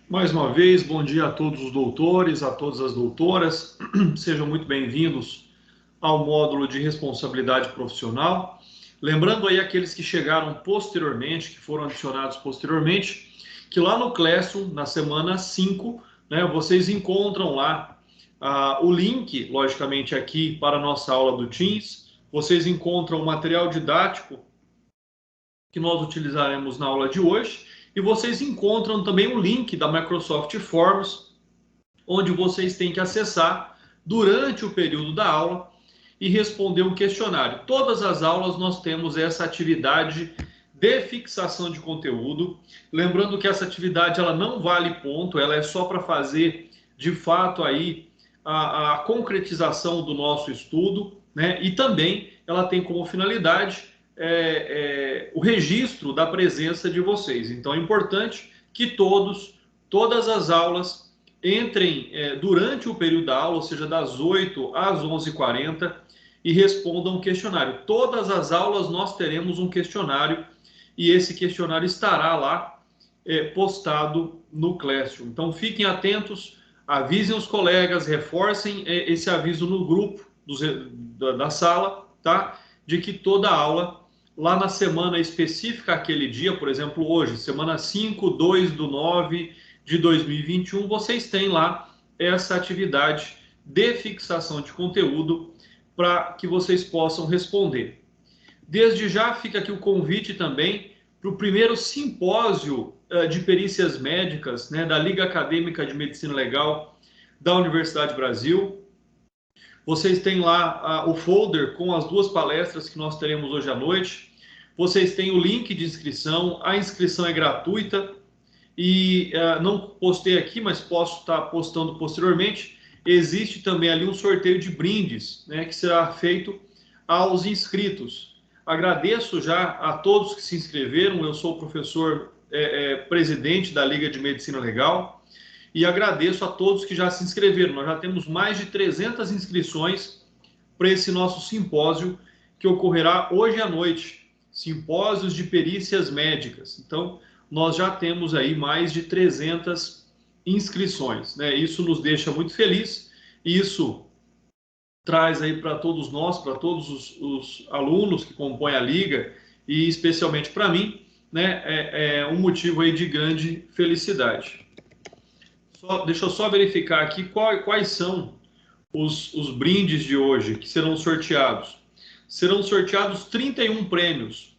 Mais uma vez, bom dia a todos os doutores, a todas as doutoras. Sejam muito bem-vindos ao módulo de responsabilidade profissional. Lembrando aí aqueles que chegaram posteriormente, que foram adicionados posteriormente, que lá no Classroom, na semana 5, né, vocês encontram lá o link, logicamente, aqui para a nossa aula do Teams. Vocês encontram o material didático que nós utilizaremos na aula de hoje. E vocês encontram também o link da Microsoft Forms, onde vocês têm que acessar durante o período da aula e responder um questionário. Todas as aulas nós temos essa atividade de fixação de conteúdo. Lembrando que essa atividade ela não vale ponto, ela é só para fazer de fato aí a concretização do nosso estudo, né? E também ela tem como finalidade o registro da presença de vocês. Então é importante que todas as aulas entrem durante o período da aula, ou seja, das 8 às 11h40, e respondam um questionário. Todas as aulas nós teremos um questionário e esse questionário estará lá postado no Classroom. Então fiquem atentos, avisem os colegas, reforcem esse aviso no grupo da sala, tá? De que toda aula, lá na semana específica aquele dia, por exemplo, hoje, semana 5/2/9 de 2021, vocês têm lá essa atividade de fixação de conteúdo para que vocês possam responder. Desde já fica aqui o convite também para o primeiro simpósio de perícias médicas, né, da Liga Acadêmica de Medicina Legal da Universidade Brasil. Vocês têm lá o folder com as duas palestras que nós teremos hoje à noite. Vocês têm o link de inscrição, a inscrição é gratuita e não postei aqui, mas posso estar postando posteriormente. Existe também ali um sorteio de brindes, né, que será feito aos inscritos. Agradeço já a todos que se inscreveram. Eu sou o professor presidente da Liga de Medicina Legal e agradeço a todos que já se inscreveram. Nós já temos mais de 300 inscrições para esse nosso simpósio que ocorrerá hoje à noite, simpósios de perícias médicas. Então, nós já temos aí mais de 300 inscrições, né? Isso nos deixa muito feliz e isso traz aí para todos nós, para todos os alunos que compõem a Liga e especialmente para mim, né, um motivo aí de grande felicidade. Deixa eu só verificar aqui quais são os brindes de hoje que serão sorteados. Serão sorteados 31 prêmios,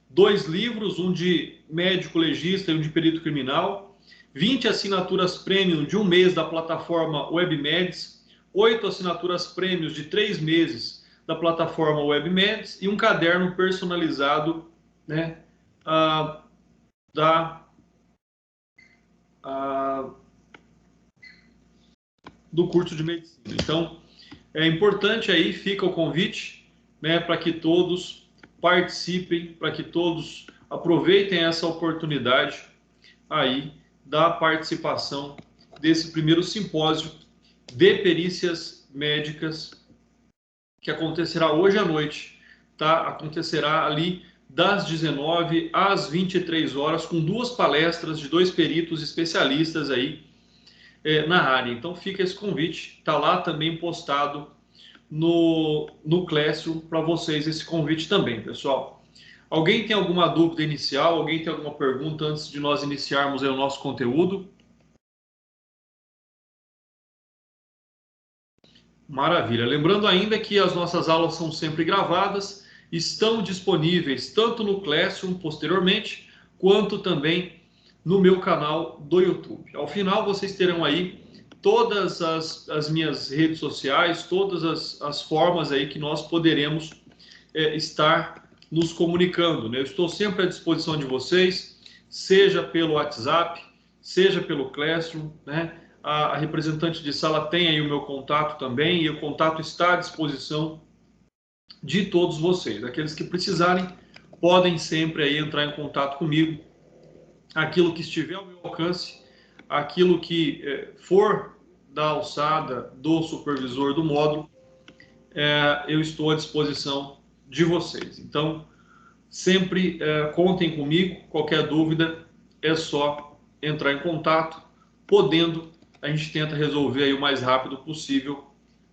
2 livros, um de médico legista e um de perito criminal, 20 assinaturas premium de 1 mês da plataforma WebMeds, 8 assinaturas prêmios de 3 meses da plataforma WebMeds e um caderno personalizado, né, do curso de medicina. Então, é importante aí, fica o convite, né, para que todos participem, para que todos aproveitem essa oportunidade aí da participação desse primeiro simpósio de perícias médicas que acontecerá hoje à noite, tá? Acontecerá ali das 19 às 23 horas com 2 palestras de 2 peritos especialistas aí na área. Então fica esse convite, está lá também postado no Classroom para vocês esse convite também, pessoal. Alguém tem alguma dúvida inicial? Alguém tem alguma pergunta antes de nós iniciarmos aí o nosso conteúdo? Maravilha. Lembrando ainda que as nossas aulas são sempre gravadas, estão disponíveis tanto no Classroom posteriormente, quanto também no meu canal do YouTube. Ao final vocês terão aí todas as minhas redes sociais, todas as formas aí que nós poderemos estar nos comunicando, né? Eu estou sempre à disposição de vocês, seja pelo WhatsApp, seja pelo Classroom, né? A representante de sala tem aí o meu contato também e o contato está à disposição de todos vocês. Aqueles que precisarem podem sempre aí entrar em contato comigo. Aquilo que estiver ao meu alcance, aquilo que for da alçada do supervisor do módulo, eu estou à disposição de vocês. Então, sempre contem comigo. Qualquer dúvida é só entrar em contato, podendo, a gente tenta resolver aí o mais rápido possível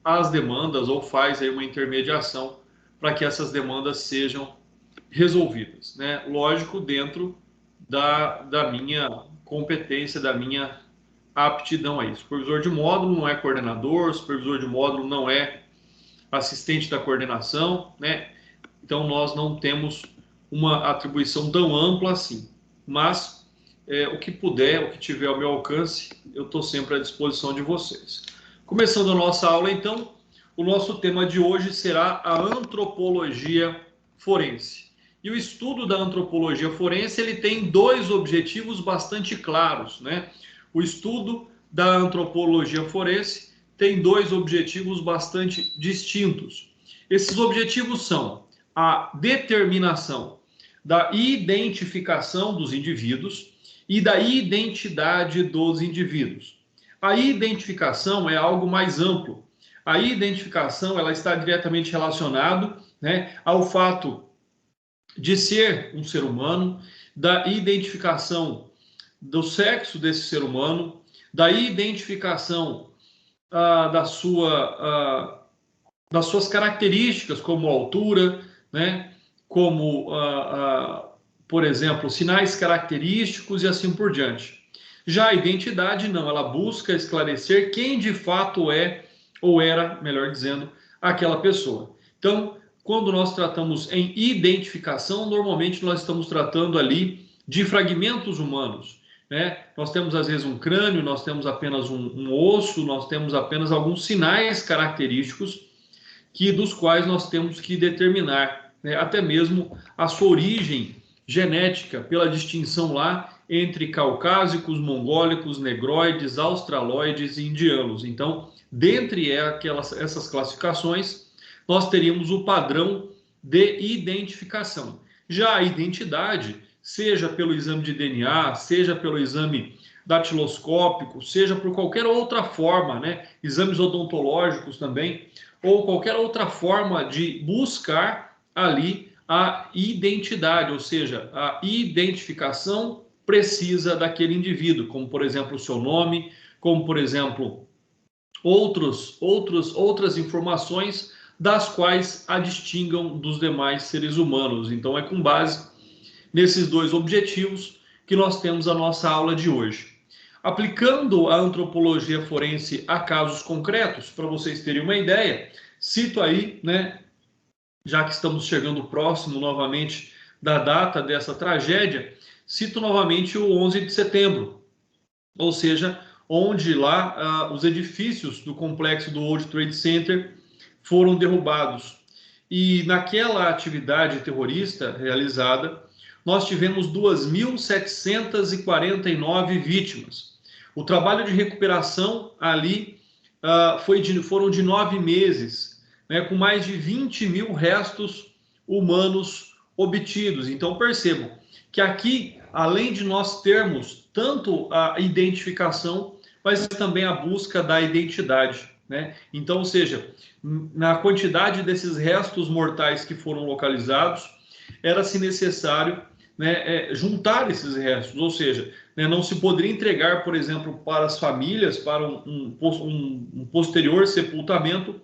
as demandas ou faz aí uma intermediação para que essas demandas sejam resolvidas, né? Lógico, dentro da minha competência, da minha aptidão aí. Supervisor de módulo não é coordenador, supervisor de módulo não é assistente da coordenação, né? Então nós não temos uma atribuição tão ampla assim. Mas o que puder, o que tiver ao meu alcance, eu estou sempre à disposição de vocês. Começando a nossa aula, então, o nosso tema de hoje será a antropologia forense. E o estudo da antropologia forense ele tem dois objetivos bastante claros, né? O estudo da antropologia forense tem dois objetivos bastante distintos. Esses objetivos são a determinação da identificação dos indivíduos e da identidade dos indivíduos. A identificação é algo mais amplo. A identificação ela está diretamente relacionada, né, ao fato de ser um ser humano, da identificação do sexo desse ser humano, da identificação das suas características, como altura, né, como, por exemplo, sinais característicos e assim por diante. Já a identidade, não, ela busca esclarecer quem de fato é, ou era, melhor dizendo, aquela pessoa. Então, quando nós tratamos em identificação, normalmente nós estamos tratando ali de fragmentos humanos, né? Nós temos às vezes um crânio, nós temos apenas um osso, nós temos apenas alguns sinais característicos dos quais nós temos que determinar, né, até mesmo a sua origem genética, pela distinção lá entre caucásicos, mongólicos, negroides, australoides e indianos. Então, dentre essas classificações, nós teríamos o padrão de identificação. Já a identidade, seja pelo exame de DNA, seja pelo exame datiloscópico, seja por qualquer outra forma, né, exames odontológicos também, ou qualquer outra forma de buscar ali a identidade, ou seja, a identificação precisa daquele indivíduo, como por exemplo o seu nome, como por exemplo outras informações das quais a distingam dos demais seres humanos. Então é com base nesses dois objetivos que nós temos a nossa aula de hoje. Aplicando a antropologia forense a casos concretos, para vocês terem uma ideia, cito aí, né, já que estamos chegando próximo novamente da data dessa tragédia, cito novamente o 11 de setembro, ou seja, onde lá os edifícios do complexo do World Trade Center foram derrubados. E naquela atividade terrorista realizada, nós tivemos 2.749 vítimas. O trabalho de recuperação ali foram de 9 meses, né, com mais de 20 mil restos humanos obtidos. Então percebam que aqui, além de nós termos tanto a identificação, mas também a busca da identidade, né? Então, ou seja, na quantidade desses restos mortais que foram localizados, era-se necessário, né, juntar esses restos, ou seja, né, não se poderia entregar, por exemplo, para as famílias, para um posterior sepultamento,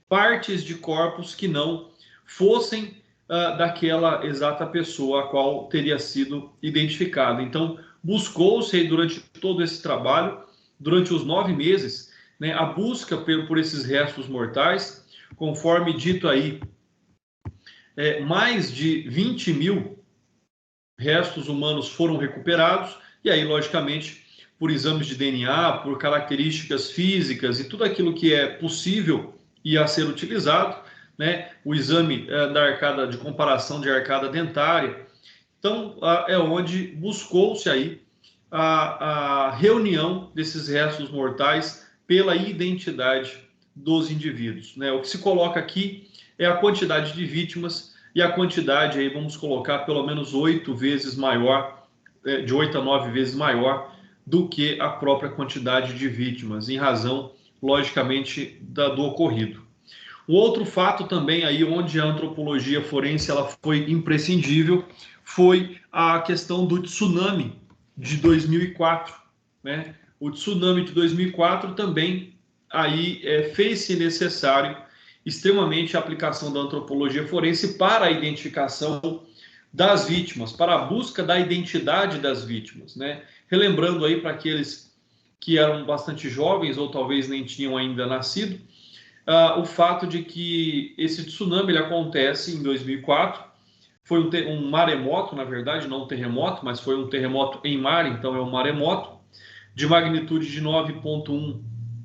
partes de corpos que não fossem daquela exata pessoa a qual teria sido identificada. Então, buscou-se durante todo esse trabalho, durante os 9 meses, né, a busca por esses restos mortais, conforme dito aí, mais de 20 mil restos humanos foram recuperados, e aí, logicamente, por exames de DNA, por características físicas e tudo aquilo que é possível e a ser utilizado, né? O exame da arcada de comparação de arcada dentária. Então, é onde buscou-se aí a reunião desses restos mortais pela identidade dos indivíduos, né? O que se coloca aqui é a quantidade de vítimas, e a quantidade aí vamos colocar pelo menos 8 vezes maior, de 8 a 9 vezes maior do que a própria quantidade de vítimas, em razão, logicamente, do ocorrido. Um outro fato também aí onde a antropologia forense ela foi imprescindível foi a questão do tsunami de 2004, né? o tsunami de 2004 também aí fez-se necessário extremamente a aplicação da antropologia forense para a identificação das vítimas, para a busca da identidade das vítimas, né? Relembrando aí para aqueles que eram bastante jovens ou talvez nem tinham ainda nascido, o fato de que esse tsunami ele acontece em 2004, foi um maremoto, na verdade, não um terremoto, mas foi um terremoto em mar, então é um maremoto, de magnitude de 9,1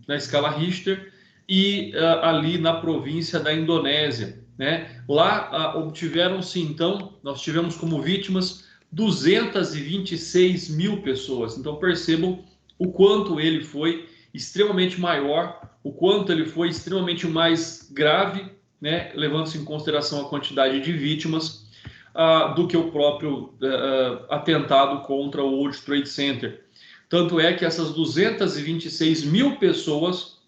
na escala Richter, e ali na província da Indonésia, né? Lá obtiveram-se, então, nós tivemos como vítimas 226 mil pessoas. Então percebam o quanto ele foi extremamente maior, o quanto ele foi extremamente mais grave, né? Levando-se em consideração a quantidade de vítimas, do que o próprio atentado contra o World Trade Center. Tanto é que essas 226 mil pessoas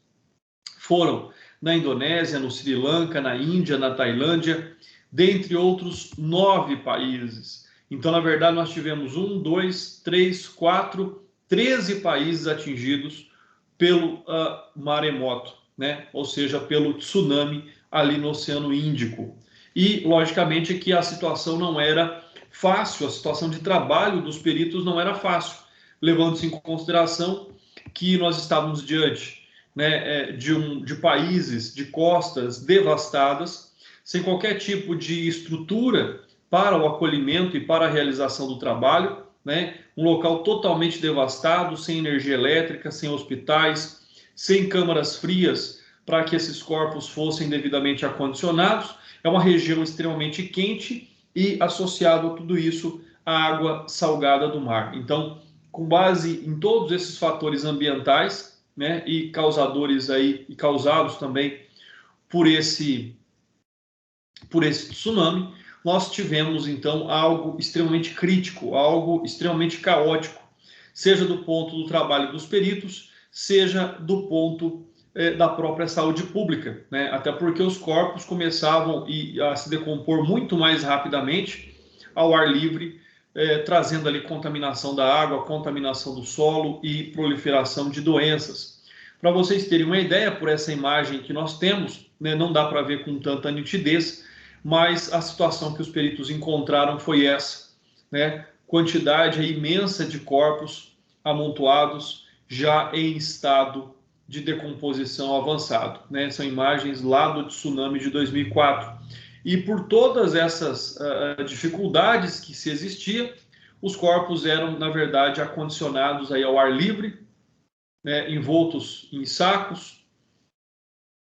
foram na Indonésia, no Sri Lanka, na Índia, na Tailândia, dentre outros 9 países. Então, na verdade, nós tivemos 13 países atingidos pelo maremoto, né? Ou seja, pelo tsunami ali no Oceano Índico. E, logicamente, que a situação não era fácil, a situação de trabalho dos peritos não era fácil, levando-se em consideração que nós estávamos diante, né, de países, de costas devastadas, sem qualquer tipo de estrutura para o acolhimento e para a realização do trabalho, né, um local totalmente devastado, sem energia elétrica, sem hospitais, sem câmaras frias para que esses corpos fossem devidamente acondicionados. É uma região extremamente quente e, associado a tudo isso, a água salgada do mar. Então, com base em todos esses fatores ambientais, né, e causadores aí, e causados também por esse tsunami, nós tivemos então algo extremamente crítico, algo extremamente caótico, seja do ponto do trabalho dos peritos, seja do ponto da própria saúde pública, né? Até porque os corpos começavam a se decompor muito mais rapidamente ao ar livre, trazendo ali contaminação da água, contaminação do solo e proliferação de doenças. Para vocês terem uma ideia, por essa imagem que nós temos, né, não dá para ver com tanta nitidez, mas a situação que os peritos encontraram foi essa, né? Quantidade imensa de corpos amontoados já em estado de decomposição avançado, né? São imagens lá do tsunami de 2004. E por todas essas dificuldades que se existia, os corpos eram, na verdade, acondicionados aí ao ar livre, né, envoltos em sacos,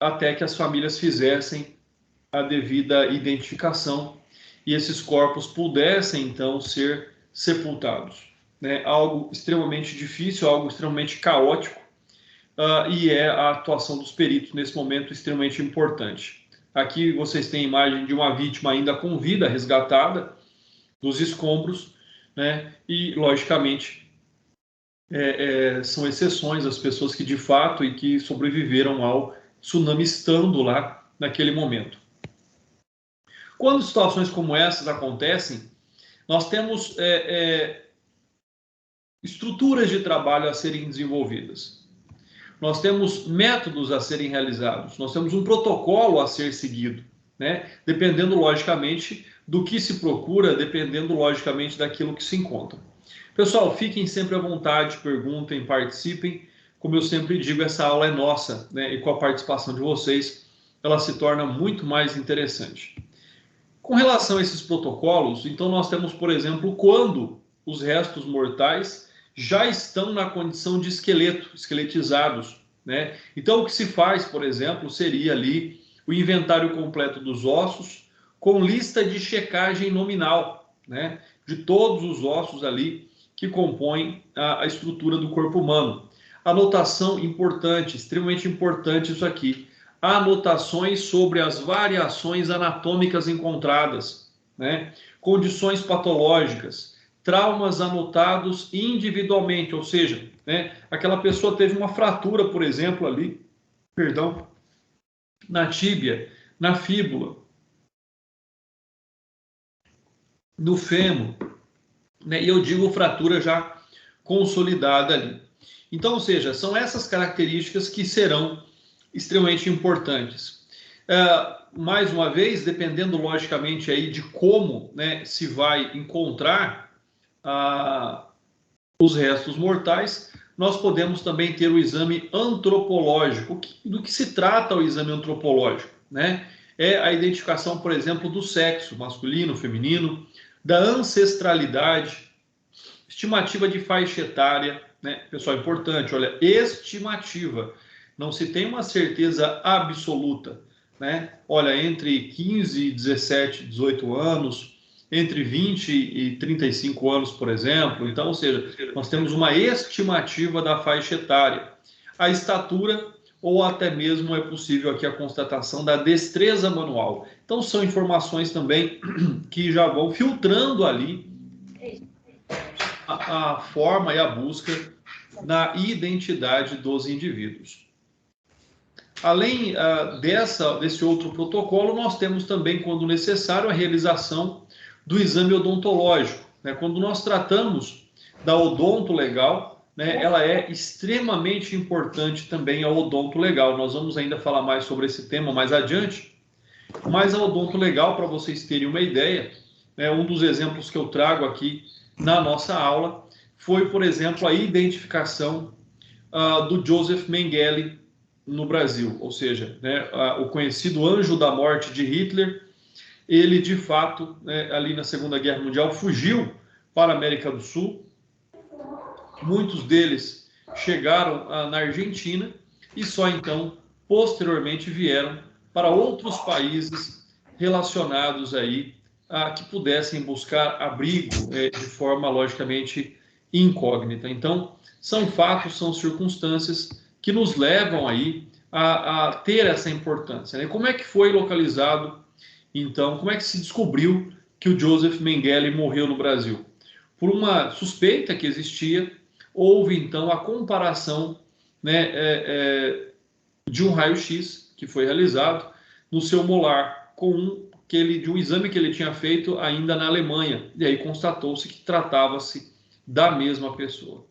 até que as famílias fizessem a devida identificação e esses corpos pudessem, então, ser sepultados, né? Algo extremamente difícil, algo extremamente caótico, e a atuação dos peritos nesse momento extremamente importante. Aqui vocês têm a imagem de uma vítima ainda com vida, resgatada dos escombros, né? E, logicamente, são exceções as pessoas que, de fato, e que sobreviveram ao tsunami estando lá naquele momento. Quando situações como essas acontecem, nós temos estruturas de trabalho a serem desenvolvidas. Nós temos métodos a serem realizados, nós temos um protocolo a ser seguido, né? Dependendo, logicamente, do que se procura, dependendo, logicamente, daquilo que se encontra. Pessoal, fiquem sempre à vontade, perguntem, participem. Como eu sempre digo, essa aula é nossa, né? E com a participação de vocês, ela se torna muito mais interessante. Com relação a esses protocolos, então nós temos, por exemplo, quando os restos mortais já estão na condição de esqueleto, esqueletizados, né? Então o que se faz, por exemplo, seria ali o inventário completo dos ossos com lista de checagem nominal, né? De todos os ossos ali que compõem a estrutura do corpo humano. Anotação importante, extremamente importante isso aqui. Anotações sobre as variações anatômicas encontradas, né? Condições patológicas, traumas anotados individualmente, ou seja, né, aquela pessoa teve uma fratura, por exemplo, ali, perdão, na tíbia, na fíbula, no fêmur, né? E eu digo fratura já consolidada ali. Então, ou seja, são essas características que serão extremamente importantes. Mais uma vez, dependendo logicamente aí de como, né, se vai encontrar os restos mortais, nós podemos também ter o exame antropológico. Do que se trata o exame antropológico, né? É a identificação, por exemplo, do sexo masculino, feminino, da ancestralidade, estimativa de faixa etária, né? Pessoal, importante, olha, estimativa. Não se tem uma certeza absoluta, né? Olha, entre 15, 17, 18 anos, entre 20 e 35 anos, por exemplo. Então, ou seja, nós temos uma estimativa da faixa etária. A estatura, ou até mesmo é possível aqui a constatação da destreza manual. Então, são informações também que já vão filtrando ali a forma e a busca na identidade dos indivíduos. Além desse outro protocolo, nós temos também, quando necessário, a realização do exame odontológico, né? Quando nós tratamos da odonto legal, né, ela é extremamente importante também a odonto legal. Nós vamos ainda falar mais sobre esse tema mais adiante, mas a odonto legal, para vocês terem uma ideia, né, um dos exemplos que eu trago aqui na nossa aula foi, por exemplo, a identificação do Joseph Mengele no Brasil, ou seja, né, o conhecido anjo da morte de Hitler. Ele, de fato, né, ali na Segunda Guerra Mundial, fugiu para a América do Sul. Muitos deles chegaram na Argentina e só então, posteriormente, vieram para outros países relacionados aí a que pudessem buscar abrigo de forma, logicamente, incógnita. Então, são fatos, são circunstâncias que nos levam aí a ter essa importância, né? Como é que foi localizado, então, como é que se descobriu que o Joseph Mengele morreu no Brasil? Por uma suspeita que existia, houve então a comparação, né, de um raio-x que foi realizado no seu molar com de um exame que ele tinha feito ainda na Alemanha, e aí constatou-se que tratava-se da mesma pessoa.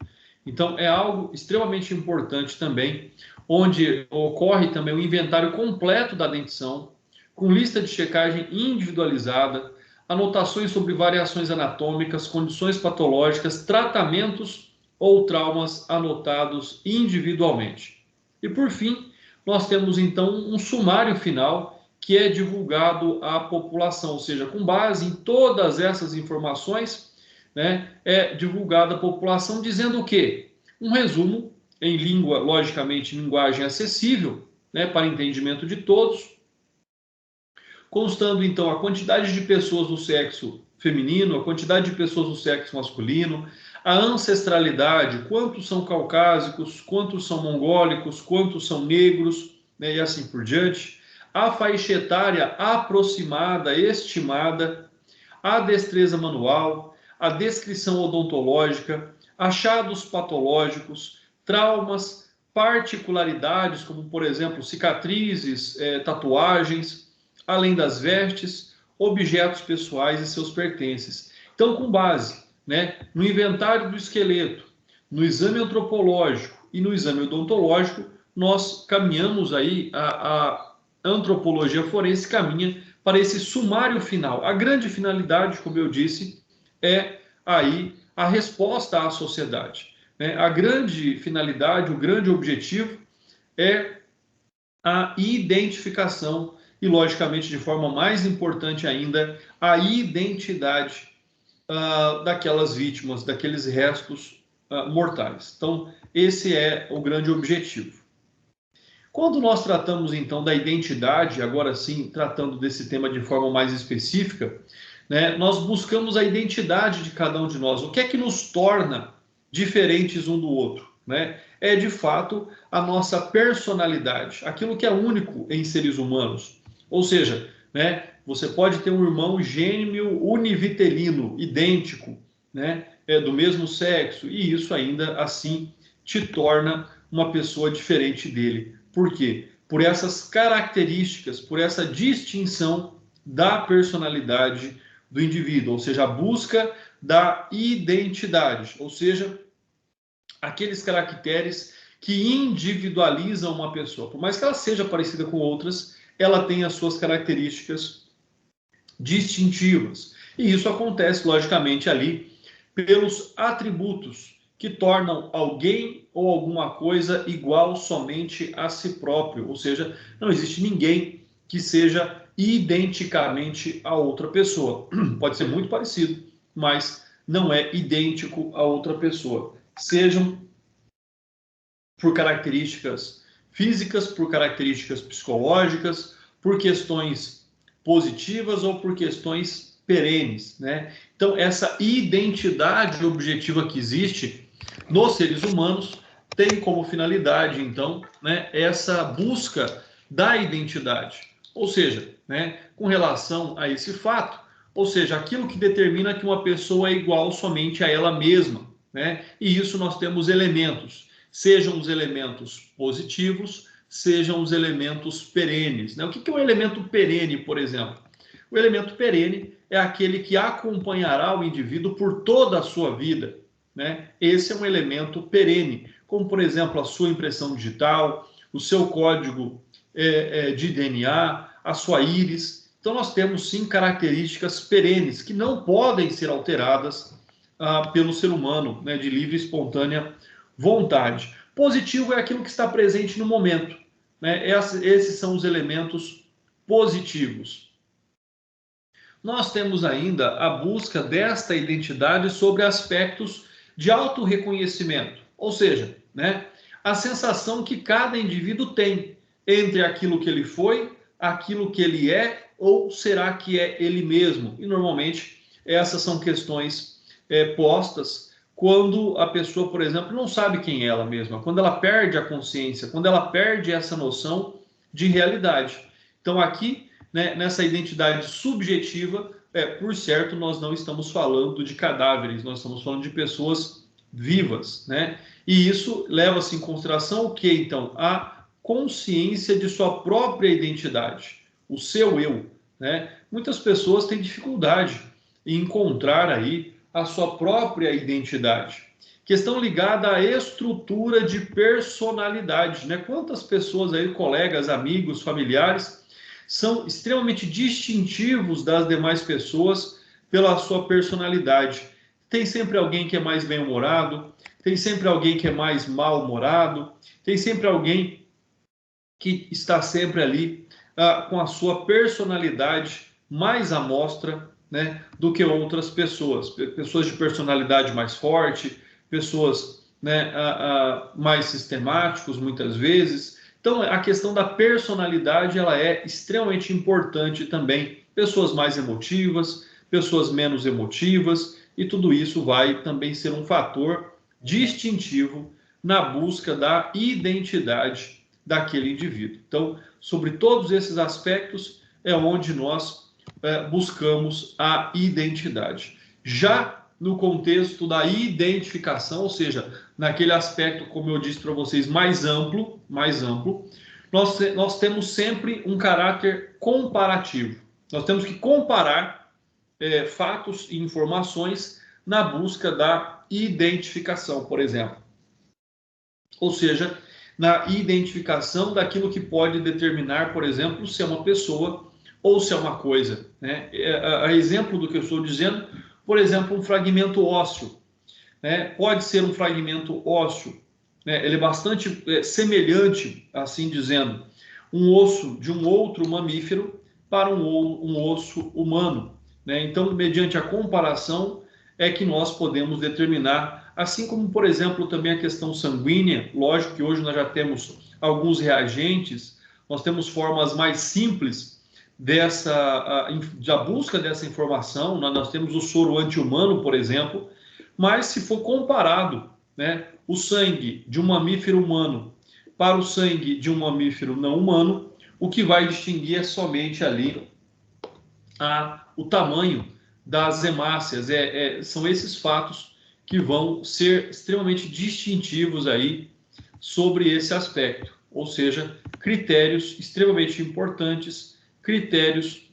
Então, é algo extremamente importante também, onde ocorre também o inventário completo da dentição, com lista de checagem individualizada, anotações sobre variações anatômicas, condições patológicas, tratamentos ou traumas anotados individualmente. E, por fim, nós temos, então, um sumário final que é divulgado à população, ou seja, com base em todas essas informações, né, é divulgado à população dizendo o quê? Um resumo em língua, logicamente, linguagem acessível, né, para entendimento de todos, constando então a quantidade de pessoas do sexo feminino, a quantidade de pessoas do sexo masculino, a ancestralidade, quantos são caucásicos, quantos são mongólicos, quantos são negros, né, e assim por diante, a faixa etária aproximada, estimada, a destreza manual, a descrição odontológica, achados patológicos, traumas, particularidades, como por exemplo cicatrizes, tatuagens, além das vestes, objetos pessoais e seus pertences. Então, com base, né, no inventário do esqueleto, no exame antropológico e no exame odontológico, nós caminhamos aí, a antropologia forense caminha para esse sumário final. A grande finalidade, como eu disse, é aí a resposta à sociedade, né? A grande finalidade, o grande objetivo é a identificação e, logicamente, de forma mais importante ainda, a identidade daquelas vítimas, daqueles restos mortais. Então, esse é o grande objetivo. Quando nós tratamos, então, da identidade, agora sim, tratando desse tema de forma mais específica, né, nós buscamos a identidade de cada um de nós. O que é que nos torna diferentes um do outro, né? É, de fato, a nossa personalidade, aquilo que é único em seres humanos. Ou seja, né, você pode ter um irmão gêmeo univitelino, idêntico, né, do mesmo sexo, e isso ainda assim te torna uma pessoa diferente dele. Por quê? Por essas características, por essa distinção da personalidade do indivíduo, ou seja, a busca da identidade, ou seja, aqueles caracteres que individualizam uma pessoa. Por mais que ela seja parecida com outras, ela tem as suas características distintivas. E isso acontece, logicamente, ali pelos atributos que tornam alguém ou alguma coisa igual somente a si próprio. Ou seja, não existe ninguém que seja identicamente a outra pessoa. Pode ser muito parecido, mas não é idêntico a outra pessoa. Sejam por características físicas, por características psicológicas, por questões positivas ou por questões perenes, né? Então, essa identidade objetiva que existe nos seres humanos tem como finalidade, então, né, essa busca da identidade. Ou seja, né, com relação a esse fato, ou seja, aquilo que determina que uma pessoa é igual somente a ela mesma, né? E isso nós temos elementos, sejam os elementos positivos, sejam os elementos perenes, né? O que é um elemento perene, por exemplo? O elemento perene é aquele que acompanhará o indivíduo por toda a sua vida, né? Esse é um elemento perene, como, por exemplo, a sua impressão digital, o seu código de DNA, a sua íris. Então, nós temos, sim, características perenes que não podem ser alteradas pelo ser humano, né, de livre e espontânea vontade. Positivo é aquilo que está presente no momento, né? Esses são os elementos positivos. Nós temos ainda a busca desta identidade sobre aspectos de autorreconhecimento, ou seja, né, a sensação que cada indivíduo tem entre aquilo que ele foi, aquilo que ele é, ou será que é ele mesmo? E normalmente essas são questões postas quando a pessoa, por exemplo, não sabe quem é ela mesma, quando ela perde a consciência, quando ela perde essa noção de realidade. Então aqui, né, nessa identidade subjetiva, por certo, nós não estamos falando de cadáveres, nós estamos falando de pessoas vivas, né? E isso leva-se em consideração o que, então? A consciência de sua própria identidade, o seu eu, né? Muitas pessoas têm dificuldade em encontrar aí a sua própria identidade. Questão ligada à estrutura de personalidade, né? Quantas pessoas aí, colegas, amigos, familiares, são extremamente distintivos das demais pessoas pela sua personalidade. Tem sempre alguém que é mais bem-humorado, tem sempre alguém que é mais mal-humorado, tem sempre alguém que está sempre ali com a sua personalidade mais à mostra, né, do que outras pessoas. Pessoas de personalidade mais forte, pessoas, né, mais sistemáticos muitas vezes. Então, a questão da personalidade ela é extremamente importante também. Pessoas mais emotivas, pessoas menos emotivas, e tudo isso vai também ser um fator distintivo na busca da identidade daquele indivíduo. Então, sobre todos esses aspectos é onde nós buscamos a identidade. Já no contexto da identificação, ou seja, naquele aspecto, como eu disse para vocês, mais amplo, nós temos sempre um caráter comparativo. Nós temos que comparar fatos e informações na busca da identificação, por exemplo. Ou seja, na identificação daquilo que pode determinar, por exemplo, se é uma pessoa ou se é uma coisa, né? A exemplo do que eu estou dizendo, por exemplo, um fragmento ósseo, né? Pode ser um fragmento ósseo, né? Ele é bastante semelhante, assim dizendo, um osso de um outro mamífero para um osso humano, né? Então, mediante a comparação, é que nós podemos determinar, assim como, por exemplo, também a questão sanguínea. Lógico que hoje nós já temos alguns reagentes, nós temos formas mais simples da busca dessa informação, nós temos o soro anti-humano, por exemplo, mas se for comparado, né, o sangue de um mamífero humano para o sangue de um mamífero não humano, o que vai distinguir é somente ali o tamanho das hemácias. São esses fatos que vão ser extremamente distintivos aí sobre esse aspecto, ou seja, critérios extremamente importantes, critérios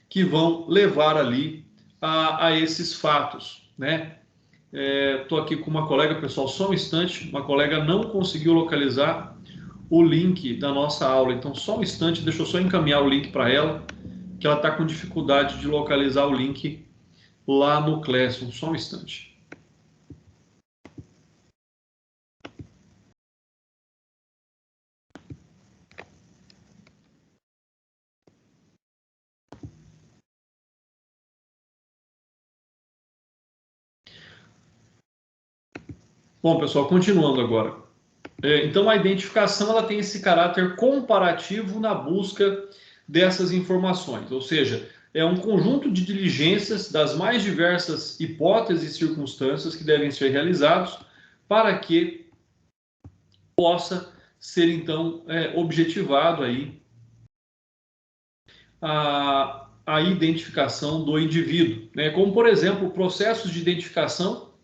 que vão levar ali a esses fatos, né? Estou aqui com uma colega, pessoal, só um instante. Uma colega não conseguiu localizar o link da nossa aula. Então, só um instante, deixa eu só encaminhar o link para ela, que ela está com dificuldade de localizar o link lá no Classroom. Só um instante. Bom, pessoal, continuando agora. Então, a identificação ela tem esse caráter comparativo na busca dessas informações, ou seja, é um conjunto de diligências das mais diversas hipóteses e circunstâncias que devem ser realizados para que possa ser, então, objetivado aí a identificação do indivíduo, né? Como, por exemplo, processos de identificação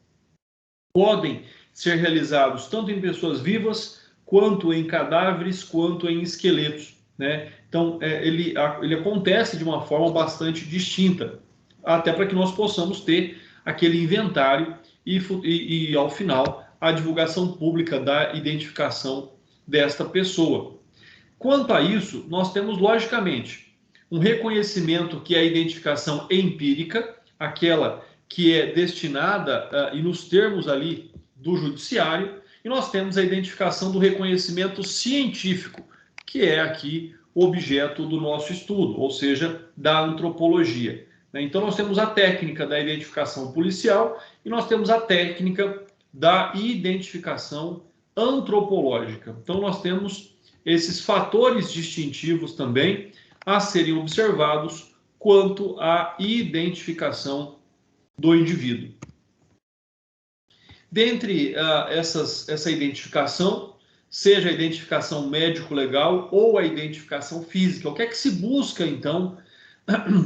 podem ser realizados tanto em pessoas vivas, quanto em cadáveres, quanto em esqueletos, né? Então, ele acontece de uma forma bastante distinta, até para que nós possamos ter aquele inventário e, ao final, a divulgação pública da identificação desta pessoa. Quanto a isso, nós temos, logicamente, um reconhecimento que é a identificação empírica, aquela que é destinada, e nos termos ali do judiciário, e nós temos a identificação do reconhecimento científico, que é aqui objeto do nosso estudo, ou seja, da antropologia. Então, nós temos a técnica da identificação policial e nós temos a técnica da identificação antropológica. Então, nós temos esses fatores distintivos também a serem observados quanto à identificação do indivíduo. Dentre essa identificação, seja a identificação médico-legal ou a identificação física, o que é que se busca, então?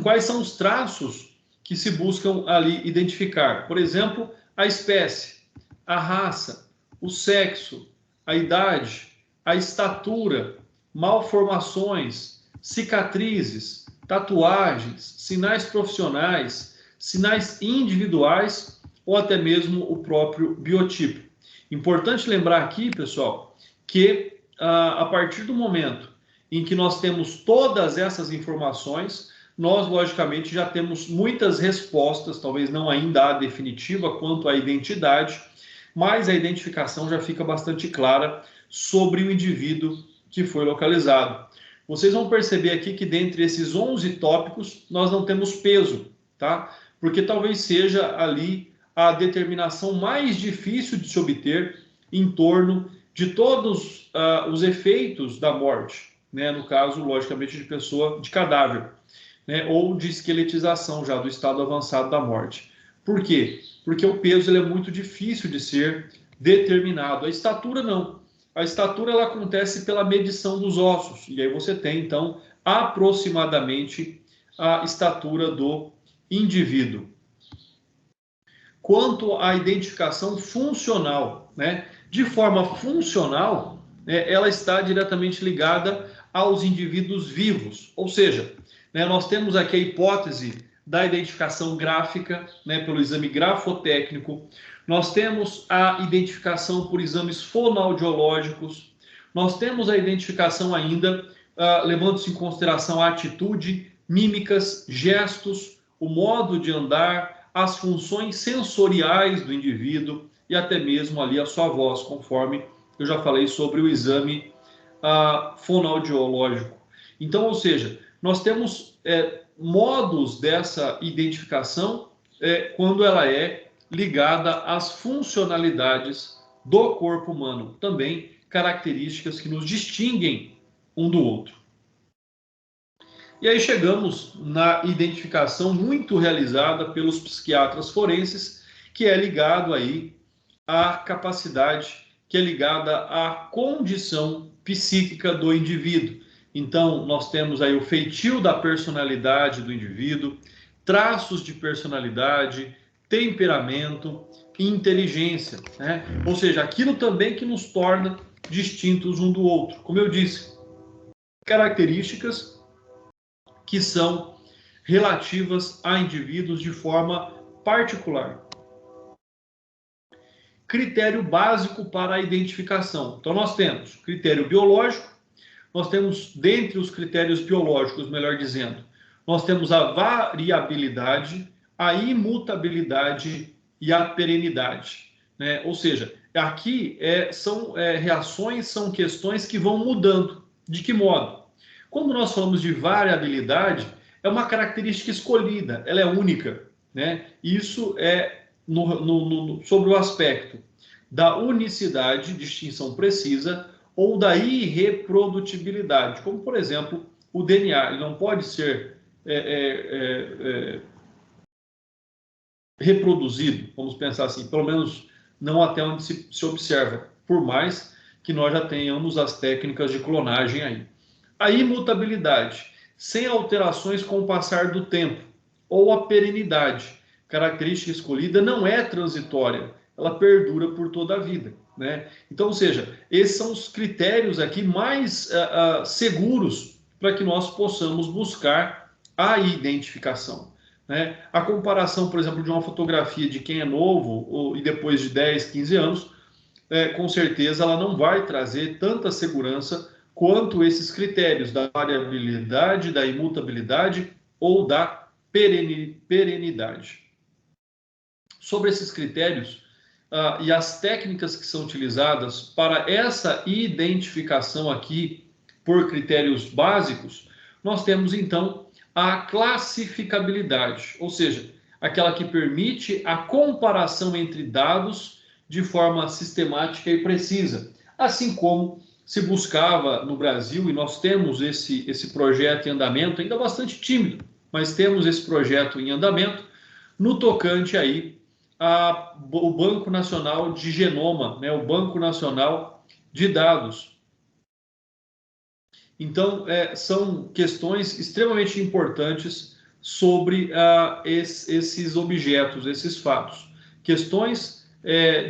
Quais são os traços que se buscam ali identificar? Por exemplo, a espécie, a raça, o sexo, a idade, a estatura, malformações, cicatrizes, tatuagens, sinais profissionais, sinais individuais ou até mesmo o próprio biotipo. Importante lembrar aqui, pessoal, que a partir do momento em que nós temos todas essas informações, nós, logicamente, já temos muitas respostas, talvez não ainda a definitiva quanto à identidade, mas a identificação já fica bastante clara sobre o indivíduo que foi localizado. Vocês vão perceber aqui que dentre esses 11 tópicos, nós não temos peso, tá? Porque talvez seja ali a determinação mais difícil de se obter em torno de todos os efeitos da morte, né? No caso, logicamente, de pessoa, de cadáver, né? Ou de esqueletização já do estado avançado da morte. Por quê? Porque o peso ele é muito difícil de ser determinado. A estatura não. A estatura ela acontece pela medição dos ossos. E aí você tem, então, aproximadamente a estatura do indivíduo. Quanto à identificação funcional, né? De forma funcional, né, ela está diretamente ligada aos indivíduos vivos. Ou seja, né, nós temos aqui a hipótese da identificação gráfica, né, pelo exame grafotécnico. Nós temos a identificação por exames fonoaudiológicos. Nós temos a identificação ainda, levando-se em consideração a atitude, mímicas, gestos, o modo de andar, as funções sensoriais do indivíduo e até mesmo ali a sua voz, conforme eu já falei sobre o exame fonoaudiológico. Então, ou seja, nós temos modos dessa identificação quando ela é ligada às funcionalidades do corpo humano, também características que nos distinguem um do outro. E aí chegamos na identificação muito realizada pelos psiquiatras forenses, que é ligado aí à capacidade, que é ligada à condição psíquica do indivíduo. Então, nós temos aí o feitio da personalidade do indivíduo, traços de personalidade, temperamento e inteligência, né? Ou seja, aquilo também que nos torna distintos um do outro. Como eu disse, características que são relativas a indivíduos de forma particular. critério básico para a identificação. Então, nós temos critério biológico, nós temos, dentre os critérios biológicos, melhor dizendo, nós temos a variabilidade, a imutabilidade e a perenidade, né? Ou seja, aqui são reações, são questões que vão mudando. De que modo? Quando nós falamos de variabilidade, é uma característica escolhida, ela é única, né? Isso é sobre o aspecto da unicidade, distinção precisa, ou da irreprodutibilidade, como, por exemplo, o DNA. Ele não pode ser reproduzido, vamos pensar assim, pelo menos não até onde se observa, por mais que nós já tenhamos as técnicas de clonagem aí. A imutabilidade, sem alterações com o passar do tempo, ou a perenidade, característica escolhida, não é transitória, ela perdura por toda a vida, né? Então, ou seja, esses são os critérios aqui mais seguros para que nós possamos buscar a identificação, né? A comparação, por exemplo, de uma fotografia de quem é novo e depois de 10, 15 anos, com certeza ela não vai trazer tanta segurança quanto esses critérios da variabilidade, da imutabilidade ou da perenidade. Sobre esses critérios e as técnicas que são utilizadas para essa identificação aqui por critérios básicos, nós temos então a classificabilidade, ou seja, aquela que permite a comparação entre dados de forma sistemática e precisa, assim como se buscava no Brasil, e nós temos esse projeto em andamento, ainda bastante tímido, mas temos esse projeto em andamento, no tocante aí o Banco Nacional de Genoma, né, o Banco Nacional de Dados. Então, são questões extremamente importantes sobre esses objetos, esses fatos. Questões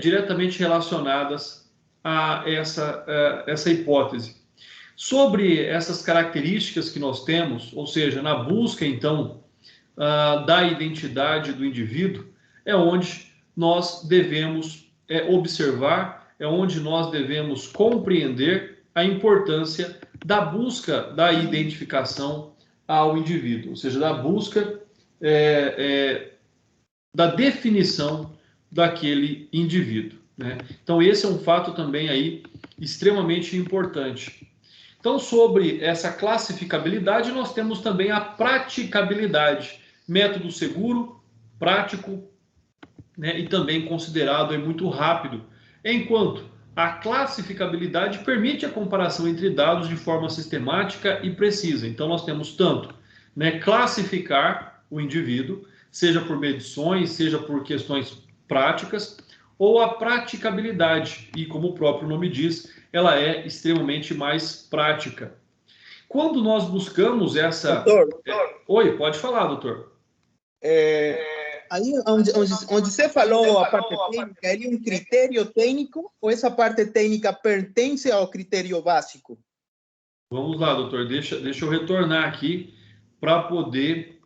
diretamente relacionadas a essa hipótese. Sobre essas características que nós temos, ou seja, na busca, então, da identidade do indivíduo, é onde nós devemos observar, é onde nós devemos compreender a importância da busca da identificação ao indivíduo, ou seja, da busca da definição daquele indivíduo, né? Então, esse é um fato também aí extremamente importante. Então, sobre essa classificabilidade, nós temos também a praticabilidade, método seguro, prático, né, e também considerado muito rápido, enquanto a classificabilidade permite a comparação entre dados de forma sistemática e precisa. Então, nós temos tanto, né, classificar o indivíduo, seja por medições, seja por questões práticas, ou a praticabilidade, e como o próprio nome diz, ela é extremamente mais prática. Quando nós buscamos essa... Doutor. Oi, pode falar, doutor. Aí onde você falou a parte técnica, é um critério técnico ou essa parte técnica pertence ao critério básico? Vamos lá, doutor, deixa eu retornar aqui para poder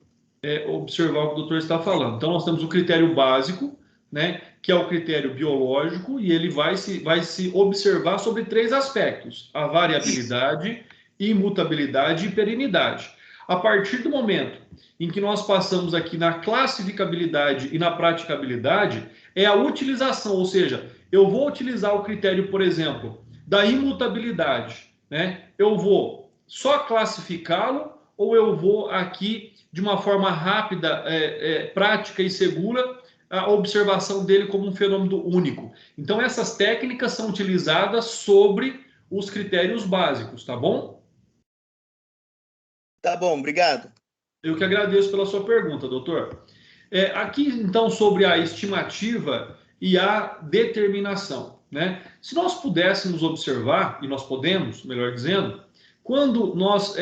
observar o que o doutor está falando. Então, nós temos o critério básico, né, que é o critério biológico, e ele vai se observar sobre 3 aspectos: a variabilidade, imutabilidade e perenidade. A partir do momento em que nós passamos aqui na classificabilidade e na praticabilidade, é a utilização, ou seja, eu vou utilizar o critério, por exemplo, da imutabilidade, né? Eu vou só classificá-lo ou eu vou aqui, de uma forma rápida, prática e segura, a observação dele como um fenômeno único. Então, essas técnicas são utilizadas sobre os critérios básicos, tá bom? Tá bom, obrigado. Eu que agradeço pela sua pergunta, doutor. Aqui, então, sobre a estimativa e a determinação, né? Se nós pudéssemos observar, e nós podemos, melhor dizendo, quando nós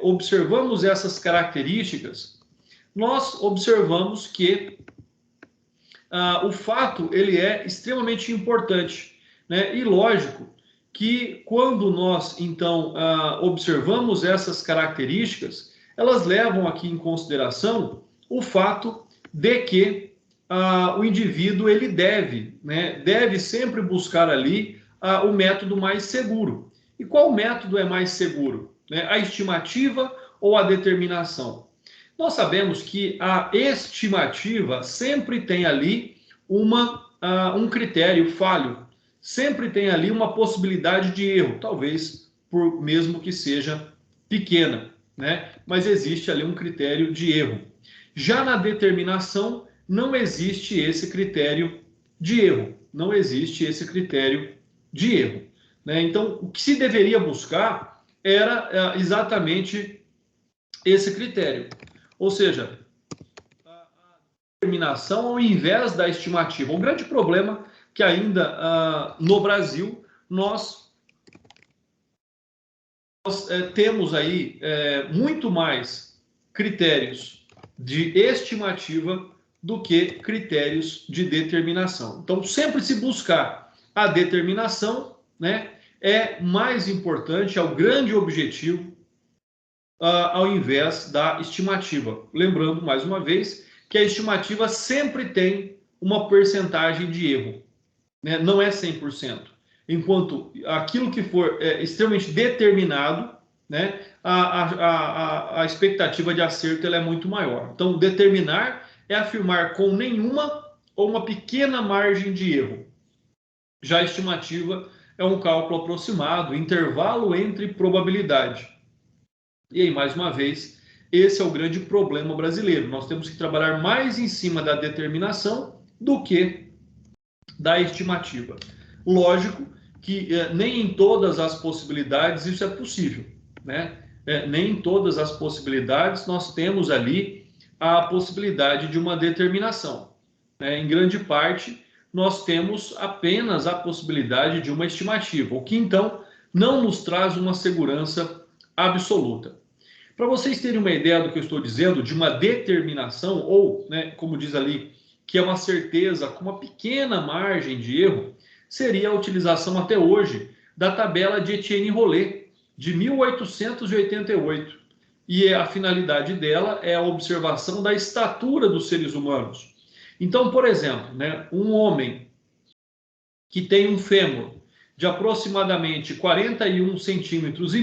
observamos essas características, nós observamos que o fato ele é extremamente importante, né? E lógico que quando nós, então, observamos essas características, elas levam aqui em consideração o fato de que o indivíduo ele deve sempre buscar ali o método mais seguro. E qual método é mais seguro? A estimativa ou a determinação? Nós sabemos que a estimativa sempre tem ali um critério falho, sempre tem ali uma possibilidade de erro, talvez por mesmo que seja pequena, mas existe ali um critério de erro. Já na determinação, não existe esse critério de erro, não existe esse critério de erro. Então, o que se deveria buscar era exatamente esse critério, ou seja, a determinação ao invés da estimativa. Um grande problema que ainda no Brasil nós temos aí muito mais critérios de estimativa do que critérios de determinação. Então, sempre se buscar a determinação, é mais importante, é o grande objetivo, ao invés da estimativa. Lembrando, mais uma vez, que a estimativa sempre tem uma percentagem de erro, não é 100%. Enquanto aquilo que for extremamente determinado, a expectativa de acerto ela é muito maior. Então, determinar é afirmar com nenhuma ou uma pequena margem de erro. Já a estimativa é um cálculo aproximado, intervalo entre probabilidade. E aí, mais uma vez, esse é o grande problema brasileiro. Nós temos que trabalhar mais em cima da determinação do que da estimativa. Lógico que nem em todas as possibilidades isso é possível, nem em todas as possibilidades nós temos ali a possibilidade de uma determinação. Em grande parte, nós temos apenas a possibilidade de uma estimativa, o que então não nos traz uma segurança absoluta. Para vocês terem uma ideia do que eu estou dizendo, de uma determinação, ou, como diz ali, que é uma certeza com uma pequena margem de erro, seria a utilização até hoje da tabela de Étienne-Rollet, de 1888. E a finalidade dela é a observação da estatura dos seres humanos. Então, por exemplo, um homem que tem um fêmur de aproximadamente 41,5 centímetros,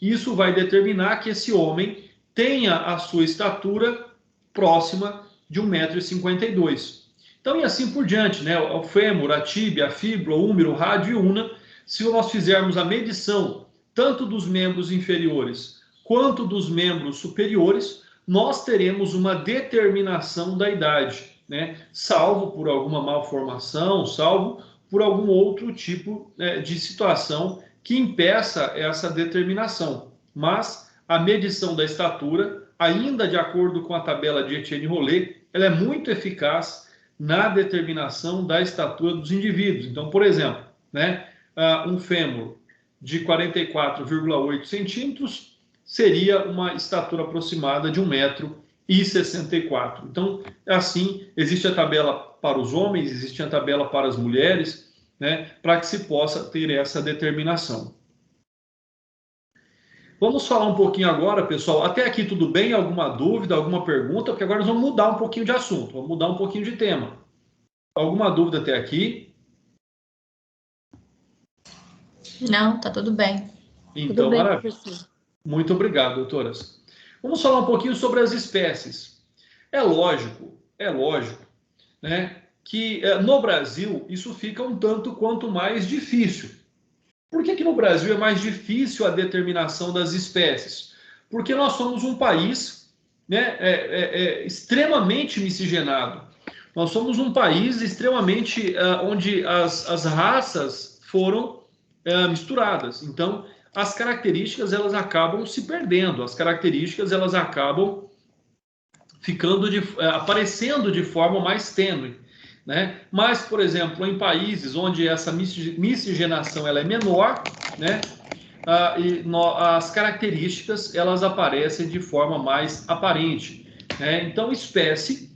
isso vai determinar que esse homem tenha a sua estatura próxima de 1,52 m. Então, e assim por diante, o fêmur, a tíbia, a fíbula, o húmero, o rádio e una, se nós fizermos a medição tanto dos membros inferiores quanto dos membros superiores, nós teremos uma determinação da idade, salvo por alguma malformação, salvo por algum outro tipo de situação que impeça essa determinação. Mas a medição da estatura, ainda de acordo com a tabela de Étienne-Rollet, ela é muito eficaz na determinação da estatura dos indivíduos. Então, por exemplo, um fêmur de 44,8 centímetros seria uma estatura aproximada de 1,64 m. Então, assim, existe a tabela para os homens, existe a tabela para as mulheres, para que se possa ter essa determinação. Vamos falar um pouquinho agora, pessoal. Até aqui tudo bem? Alguma dúvida, alguma pergunta? Porque agora nós vamos mudar um pouquinho de assunto, vamos mudar um pouquinho de tema. Alguma dúvida até aqui? Não, tá tudo bem. Então, tudo bem, maravilha. Muito obrigado, doutoras. Vamos falar um pouquinho sobre as espécies. É lógico, que no Brasil isso fica um tanto quanto mais difícil. Por que no Brasil é mais difícil a determinação das espécies? Porque nós somos um país extremamente miscigenado. Nós somos um país extremamente onde as raças foram misturadas. Então, as características elas acabam se perdendo, as características elas acabam aparecendo de forma mais tênue. Mas, por exemplo, em países onde essa miscigenação ela é menor, as características elas aparecem de forma mais aparente. Então, espécie,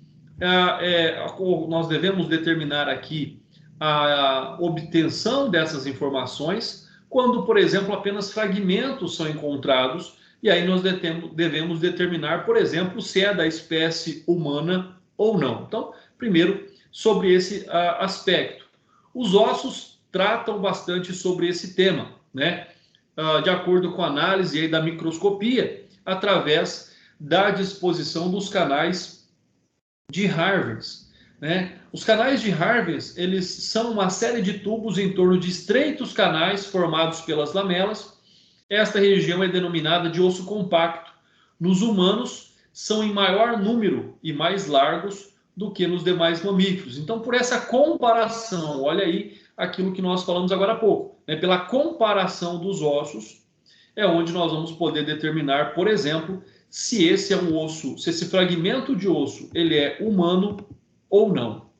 nós devemos determinar aqui a obtenção dessas informações quando, por exemplo, apenas fragmentos são encontrados, e aí nós devemos determinar, por exemplo, se é da espécie humana ou não. Então, primeiro sobre esse aspecto. Os ossos tratam bastante sobre esse tema, né? De acordo com a análise aí da microscopia, através da disposição dos canais de Harvey's, né? Os canais de Harvey's, eles são uma série de tubos em torno de estreitos canais formados pelas lamelas. Esta região é denominada de osso compacto. Nos humanos, são em maior número e mais largos do que nos demais mamíferos. Então, por essa comparação, olha aí aquilo que nós falamos agora há pouco, né? Pela comparação dos ossos, é onde nós vamos poder determinar, por exemplo, se esse é um osso, se esse fragmento de osso ele é humano ou não.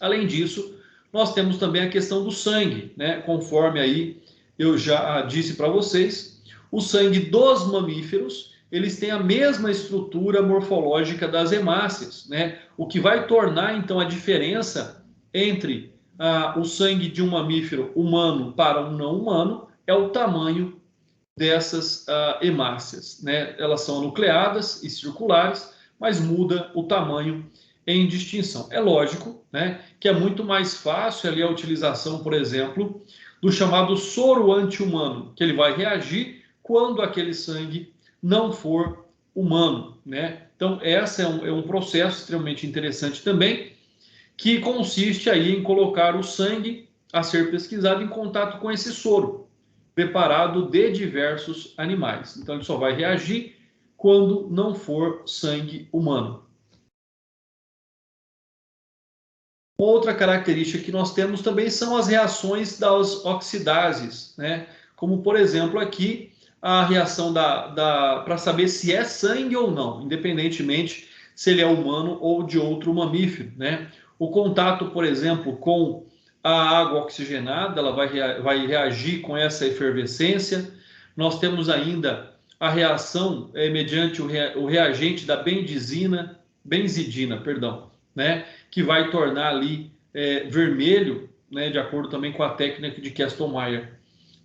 Além disso, nós temos também a questão do sangue, né? Conforme aí eu já disse para vocês, o sangue dos mamíferos, eles têm a mesma estrutura morfológica das hemácias, né? O que vai tornar, então, a diferença entre o sangue de um mamífero humano para um não humano é o tamanho dessas hemácias, né? Elas são nucleadas e circulares, mas muda o tamanho em distinção. É lógico, né, que é muito mais fácil ali a utilização, por exemplo, do chamado soro anti-humano, que ele vai reagir quando aquele sangue não for humano, né? Então, esse é um processo extremamente interessante também, que consiste aí em colocar o sangue a ser pesquisado em contato com esse soro, preparado de diversos animais. Então, ele só vai reagir quando não for sangue humano. Outra característica que nós temos também são as reações das oxidases, né? Como, por exemplo, aqui, a reação para saber se é sangue ou não, independentemente se ele é humano ou de outro mamífero, né? O contato, por exemplo, com a água oxigenada, ela vai reagir com essa efervescência. Nós temos ainda a reação mediante o reagente da benzidina, né? Que vai tornar ali vermelho, né? De acordo também com a técnica de Kestelmeyer.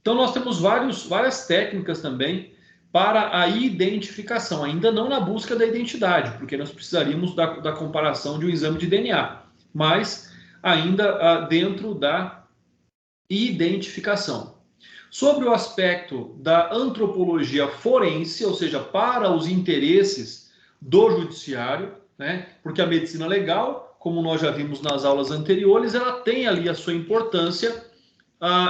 Então, nós temos várias técnicas também para a identificação, ainda não na busca da identidade, porque nós precisaríamos da comparação de um exame de DNA, mas ainda dentro da identificação. Sobre o aspecto da antropologia forense, ou seja, para os interesses do judiciário, né? Porque a medicina legal, como nós já vimos nas aulas anteriores, ela tem ali a sua importância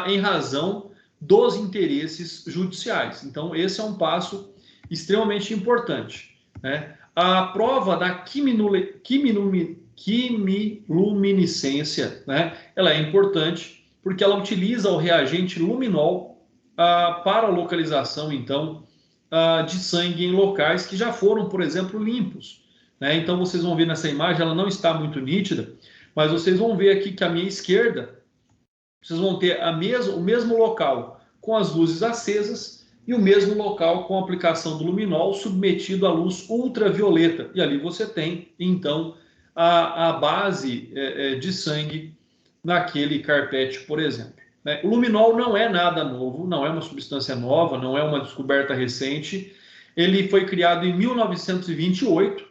em razão dos interesses judiciais. Então, esse é um passo extremamente importante, né? A prova da quimiluminescência, né? Ela é importante porque ela utiliza o reagente luminol para a localização, então, de sangue em locais que já foram, por exemplo, limpos, né? Então, vocês vão ver nessa imagem, ela não está muito nítida, mas vocês vão ver aqui que à minha esquerda, vocês vão ter o mesmo local com as luzes acesas e o mesmo local com a aplicação do luminol submetido à luz ultravioleta. E ali você tem, então, a base de sangue naquele carpete, por exemplo. O luminol não é nada novo, não é uma substância nova, não é uma descoberta recente. Ele foi criado em 1928.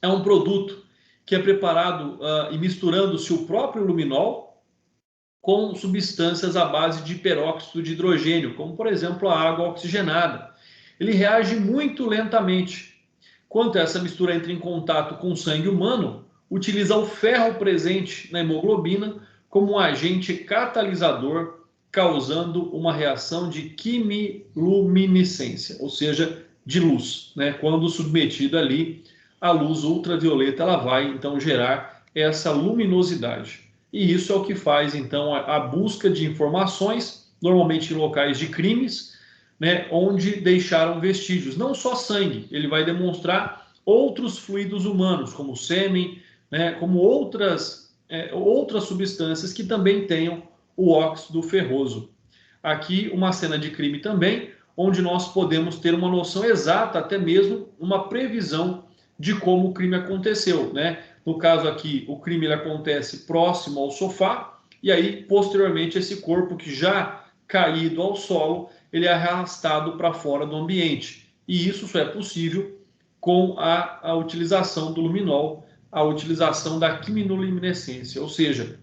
É um produto que é preparado e misturando-se o próprio luminol com substâncias à base de peróxido de hidrogênio, como, por exemplo, a água oxigenada. Ele reage muito lentamente. Quando essa mistura entra em contato com o sangue humano, utiliza o ferro presente na hemoglobina como um agente catalisador, causando uma reação de quimiluminescência, ou seja, de luz, né? Quando submetido ali à luz ultravioleta, ela vai, então, gerar essa luminosidade. E isso é o que faz, então, a busca de informações, normalmente em locais de crimes, né, onde deixaram vestígios. Não só sangue, ele vai demonstrar outros fluidos humanos, como sêmen, né, como outras substâncias que também tenham o óxido ferroso. Aqui, uma cena de crime também, onde nós podemos ter uma noção exata, até mesmo uma previsão de como o crime aconteceu, né? No caso aqui, o crime ele acontece próximo ao sofá, e aí, posteriormente, esse corpo que já caído ao solo, ele é arrastado para fora do ambiente. E isso só é possível com a utilização do luminol a utilização da quimiluminescência, ou seja,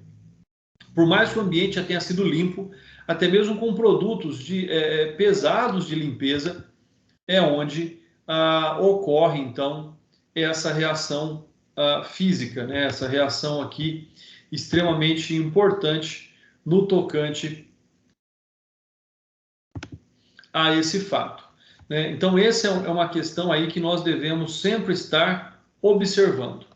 por mais que o ambiente já tenha sido limpo, até mesmo com produtos pesados de limpeza, é onde ocorre, então, essa reação física, né? Essa reação aqui extremamente importante no tocante a esse fato, né? Então, essa é uma questão aí que nós devemos sempre estar observando.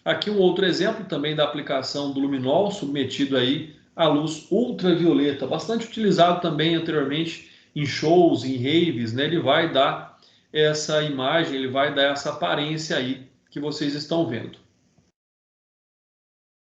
Aqui um outro exemplo também da aplicação do luminol submetido aí à luz ultravioleta, bastante utilizado também anteriormente em shows, em raves, né? Ele vai dar essa imagem, ele vai dar essa aparência aí que vocês estão vendo.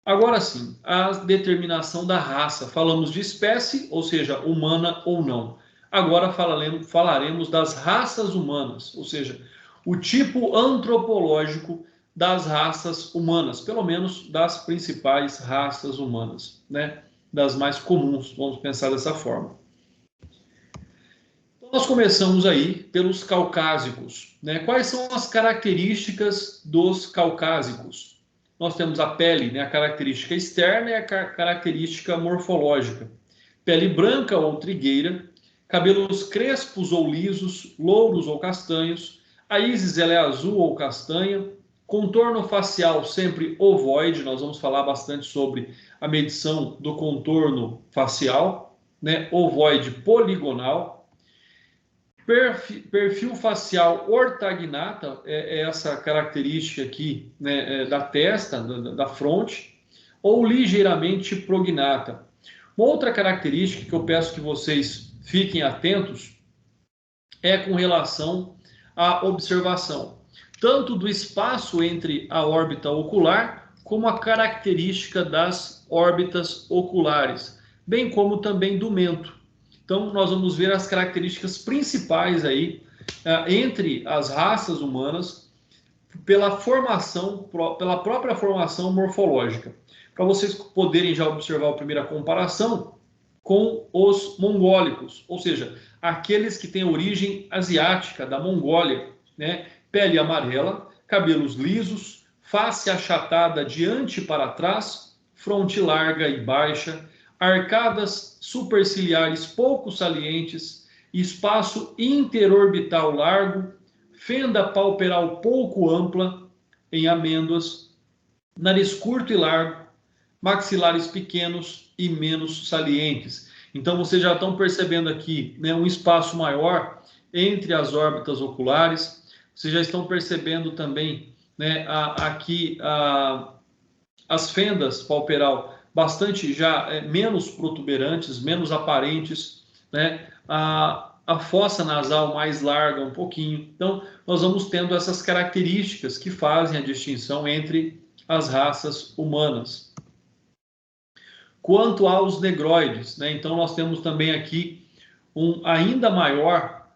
Agora sim, a determinação da raça. Falamos de espécie, ou seja, humana ou não. Agora falaremos das raças humanas, ou seja, o tipo antropológico das raças humanas, pelo menos das principais raças humanas, né? Das mais comuns, vamos pensar dessa forma. Então, nós começamos aí pelos caucásicos, né? Quais são as características dos caucásicos? Nós temos a pele, né? A característica externa e a característica morfológica. Pele branca ou trigueira, cabelos crespos ou lisos, louros ou castanhos, a íris ela é azul ou castanha, contorno facial sempre ovoide, nós vamos falar bastante sobre a medição do contorno facial, né? Ovoide poligonal. Perfil facial ortagnata, é essa característica aqui, né, da testa, da fronte, ou ligeiramente prognata. Uma outra característica que eu peço que vocês fiquem atentos é com relação à observação, tanto do espaço entre a órbita ocular, como a característica das órbitas oculares, bem como também do mento. Então, nós vamos ver as características principais aí entre as raças humanas pela própria formação morfológica. Para vocês poderem já observar a primeira comparação com os mongólicos, ou seja, aqueles que têm origem asiática, da Mongólia, né? Pele amarela, cabelos lisos, face achatada de ante para trás, fronte larga e baixa, arcadas superciliares pouco salientes, espaço interorbital largo, fenda palpebral pouco ampla em amêndoas, nariz curto e largo, maxilares pequenos e menos salientes. Então, vocês já estão percebendo aqui, né, um espaço maior entre as órbitas oculares. Vocês já estão percebendo também, né, aqui as fendas palpebral bastante já menos protuberantes, menos aparentes, né? A fossa nasal mais larga um pouquinho. Então, nós vamos tendo essas características que fazem a distinção entre as raças humanas. Quanto aos negroides, né? Então, nós temos também aqui ainda maior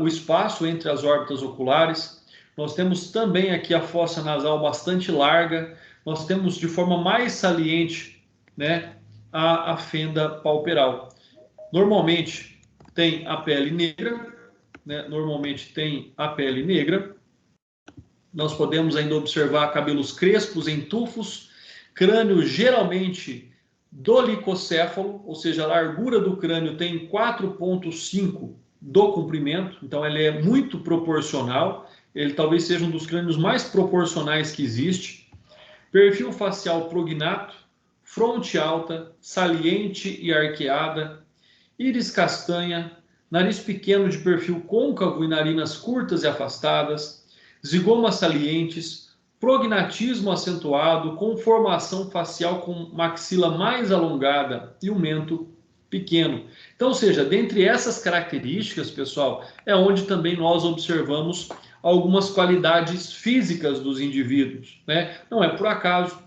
o espaço entre as órbitas oculares. Nós temos também aqui a fossa nasal bastante larga. Nós temos de forma mais saliente, né, a fenda palpebral. Normalmente tem a pele negra, né? Normalmente tem a pele negra. Nós podemos ainda observar cabelos crespos em tufos, crânio geralmente dolicocéfalo, ou seja, a largura do crânio tem 4,5 do comprimento, então ele é muito proporcional. Ele talvez seja um dos crânios mais proporcionais que existe. Perfil facial prognato, fronte alta, saliente e arqueada, íris castanha, nariz pequeno de perfil côncavo e narinas curtas e afastadas, zigomas salientes, prognatismo acentuado, com formação facial com maxila mais alongada e um mento pequeno. Então, ou seja, dentre essas características, pessoal, é onde também nós observamos algumas qualidades físicas dos indivíduos, né? Não é por acaso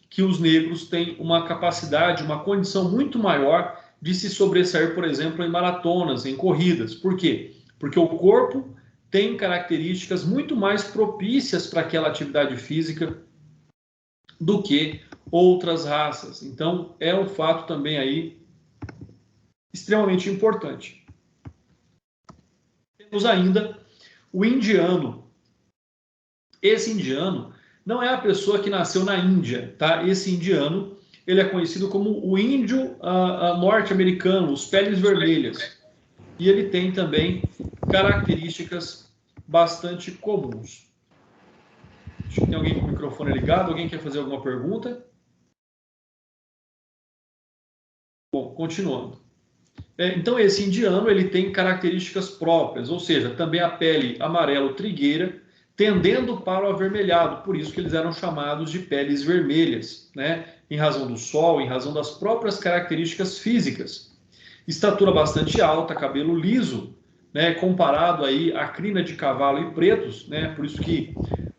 que os negros têm uma capacidade, uma condição muito maior de se sobressair, por exemplo, em maratonas, em corridas. Por quê? Porque o corpo tem características muito mais propícias para aquela atividade física do que outras raças. Então, é um fato também aí extremamente importante. Temos ainda o indiano. Esse indiano não é a pessoa que nasceu na Índia, tá? Esse indiano, ele é conhecido como o índio norte-americano, os peles vermelhas. E ele tem também características bastante comuns. Acho que tem alguém com o microfone ligado. Alguém quer fazer alguma pergunta? Bom, continuando. Então, esse indiano, ele tem características próprias, ou seja, também a pele amarelo-trigueira, tendendo para o avermelhado, por isso que eles eram chamados de peles vermelhas, né? Em razão do sol, em razão das próprias características físicas. Estatura bastante alta, cabelo liso, né? Comparado aí à crina de cavalo e pretos, né? Por isso que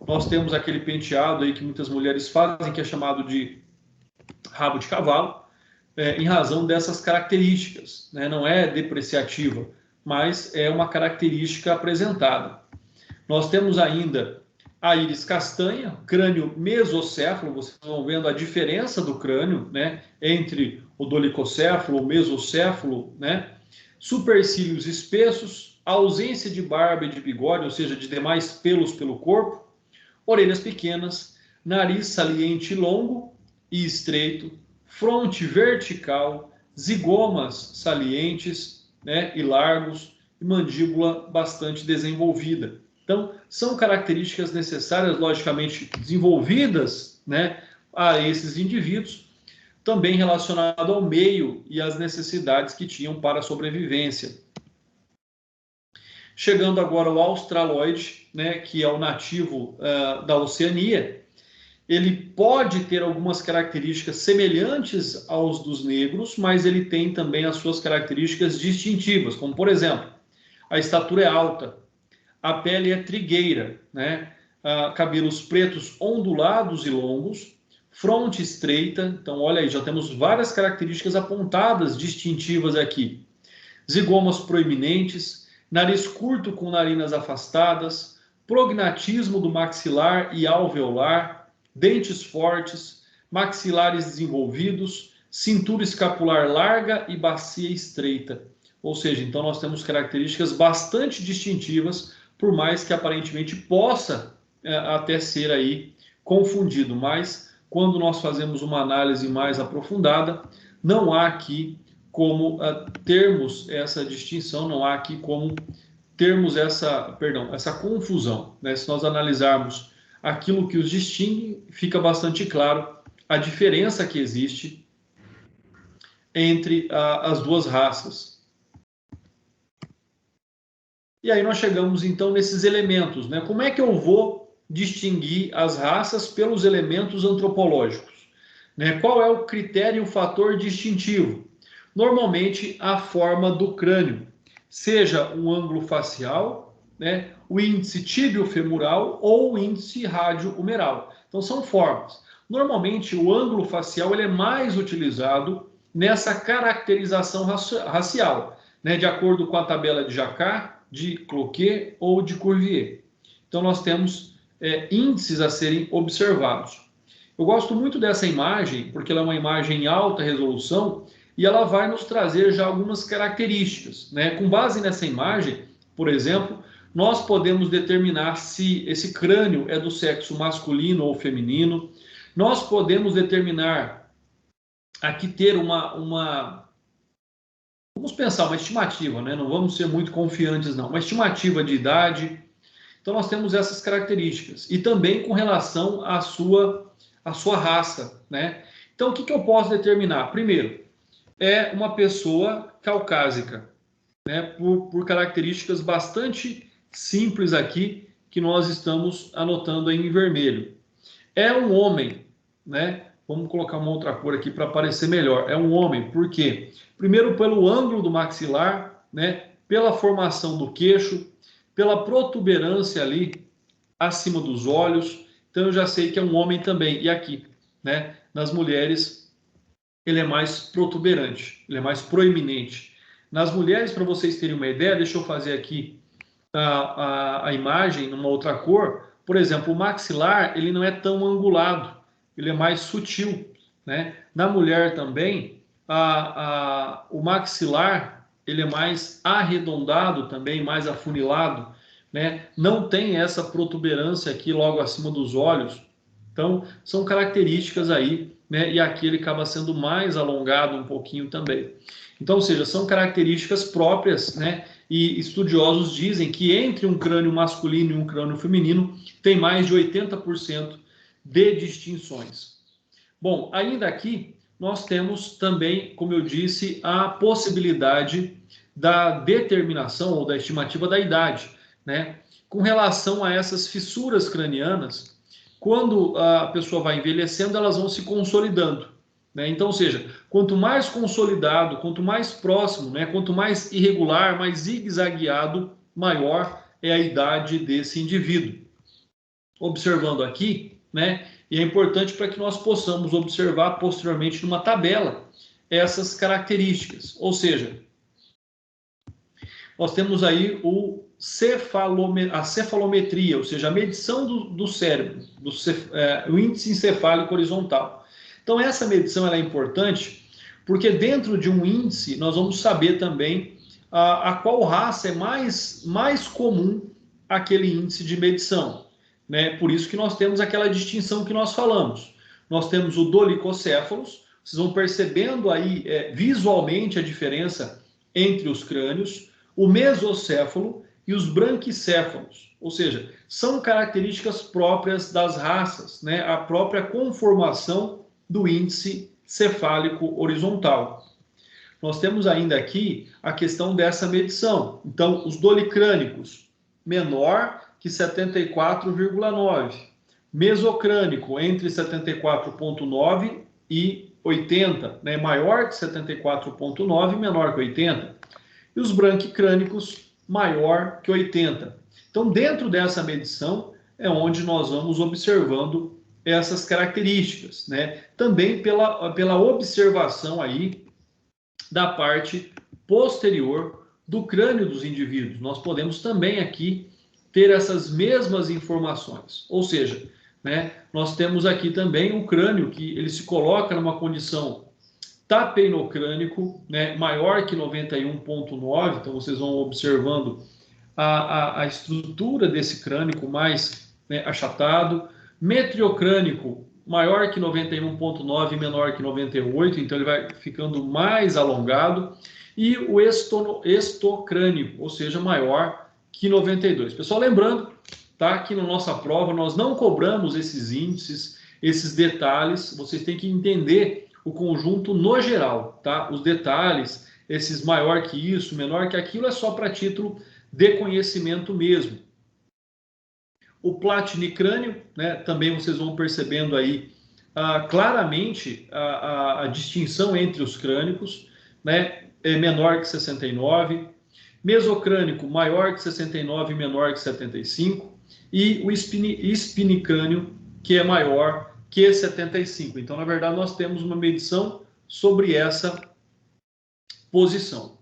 nós temos aquele penteado aí que muitas mulheres fazem, que é chamado de rabo de cavalo, em razão dessas características, né? Não é depreciativa, mas é uma característica apresentada. Nós temos ainda a íris castanha, crânio mesocéfalo, vocês vão vendo a diferença do crânio, né? Entre o dolicocéfalo, o mesocéfalo, né? Supercílios espessos, ausência de barba e de bigode, ou seja, de demais pelos pelo corpo, orelhas pequenas, nariz saliente longo e estreito, fronte vertical, zigomas salientes, né, e largos, e mandíbula bastante desenvolvida. Então, são características necessárias, logicamente, desenvolvidas, né, a esses indivíduos, também relacionado ao meio e às necessidades que tinham para a sobrevivência. Chegando agora ao australoide, né, que é o nativo da Oceania, ele pode ter algumas características semelhantes aos dos negros, mas ele tem também as suas características distintivas, como, por exemplo, a estatura é alta, a pele é trigueira, né? Cabelos pretos ondulados e longos, fronte estreita, então olha aí, já temos várias características apontadas, distintivas aqui. Zigomas proeminentes, nariz curto com narinas afastadas, prognatismo do maxilar e alveolar, dentes fortes, maxilares desenvolvidos, cintura escapular larga e bacia estreita. Ou seja, então nós temos características bastante distintivas, por mais que aparentemente possa até ser aí confundido, mas quando nós fazemos uma análise mais aprofundada, não há aqui como termos essa distinção, não há aqui como termos essa confusão, né? Se nós analisarmos aquilo que os distingue, fica bastante claro a diferença que existe entre as duas raças. E aí nós chegamos então nesses elementos, né? Como é que eu vou distinguir as raças pelos elementos antropológicos, né? Qual é o critério e o fator distintivo? Normalmente a forma do crânio, seja um ângulo facial, né? O índice tíbio-femoral ou o índice rádio-humeral. Então são formas. Normalmente o ângulo facial ele é mais utilizado nessa caracterização racial, né? De acordo com a tabela de Jacquard, de Cloquet ou de Cuvier. Então nós temos índices a serem observados. Eu gosto muito dessa imagem porque ela é uma imagem em alta resolução e ela vai nos trazer já algumas características, né? Com base nessa imagem, por exemplo, nós podemos determinar se esse crânio é do sexo masculino ou feminino. Nós podemos determinar aqui ter vamos pensar uma estimativa, né? Não vamos ser muito confiantes não, uma estimativa de idade. Então nós temos essas características e também com relação à sua raça, né? Então o que eu posso determinar? Primeiro, é uma pessoa caucásica, né? Por características bastante simples aqui que nós estamos anotando aí em vermelho. É um homem, né? Vamos colocar uma outra cor aqui para aparecer melhor. É um homem, por quê? Primeiro pelo ângulo do maxilar, né? Pela formação do queixo, pela protuberância ali acima dos olhos. Então eu já sei que é um homem também. E aqui, né? Nas mulheres, ele é mais protuberante, ele é mais proeminente. Nas mulheres, para vocês terem uma ideia, deixa eu fazer aqui a imagem numa outra cor. Por exemplo, o maxilar, ele não é tão angulado, ele é mais sutil, né? Na mulher também, o maxilar, ele é mais arredondado também, mais afunilado, né? Não tem essa protuberância aqui logo acima dos olhos, Então, são características aí, né? E aqui ele acaba sendo mais alongado um pouquinho também. Então, ou seja, são características próprias, né? E estudiosos dizem que entre um crânio masculino e um crânio feminino tem mais de 80% de distinções. Bom, ainda aqui nós temos também, como eu disse, a possibilidade da determinação ou da estimativa da idade, né? Com relação a essas fissuras cranianas, quando a pessoa vai envelhecendo, elas vão se consolidando, né? Então, ou seja, quanto mais consolidado, quanto mais próximo, né? Quanto mais irregular, mais zigue-zagueado, maior é a idade desse indivíduo. Observando aqui, né? E é importante para que nós possamos observar posteriormente numa tabela essas características. Ou seja, nós temos aí a cefalometria, ou seja, a medição do cérebro, o índice encefálico horizontal. Então, essa medição ela é importante porque dentro de um índice nós vamos saber também a qual raça é mais comum aquele índice de medição, né? Por isso que nós temos aquela distinção que nós falamos. Nós temos o dolicocéfalos, vocês vão percebendo aí visualmente a diferença entre os crânios, o mesocéfalo e os branquicéfalos, ou seja, são características próprias das raças, né? A própria conformação do índice cefálico horizontal. Nós temos ainda aqui a questão dessa medição. Então, os dolicrânicos, menor que 74,9. Mesocrânico, entre 74,9 e 80, né? Maior que 74,9 e menor que 80. E os branquicrânicos, maior que 80. Então, dentro dessa medição, é onde nós vamos observando essas características, né? Também pela observação aí da parte posterior do crânio dos indivíduos. Nós podemos também aqui ter essas mesmas informações. Ou seja, né, nós temos aqui também o crânio que ele se coloca numa condição tapeinocrânico, né, maior que 91,9. Então, vocês vão observando a estrutura desse crânio mais, né, achatado. Metriocrânico, maior que 91,9 e menor que 98. Então, ele vai ficando mais alongado. E o estocrânico, ou seja, maior que 92. Pessoal, lembrando, tá, que na nossa prova nós não cobramos esses índices, esses detalhes. Vocês têm que entender o conjunto no geral, tá? Os detalhes, esses maior que isso, menor que aquilo, é só para título de conhecimento mesmo. O platinicrânio, né, também vocês vão percebendo aí claramente a distinção entre os crânicos, né, é menor que 69, mesocrânico maior que 69 e menor que 75, e o espinicrânio, que é maior que 75. Então, na verdade, nós temos uma medição sobre essa posição.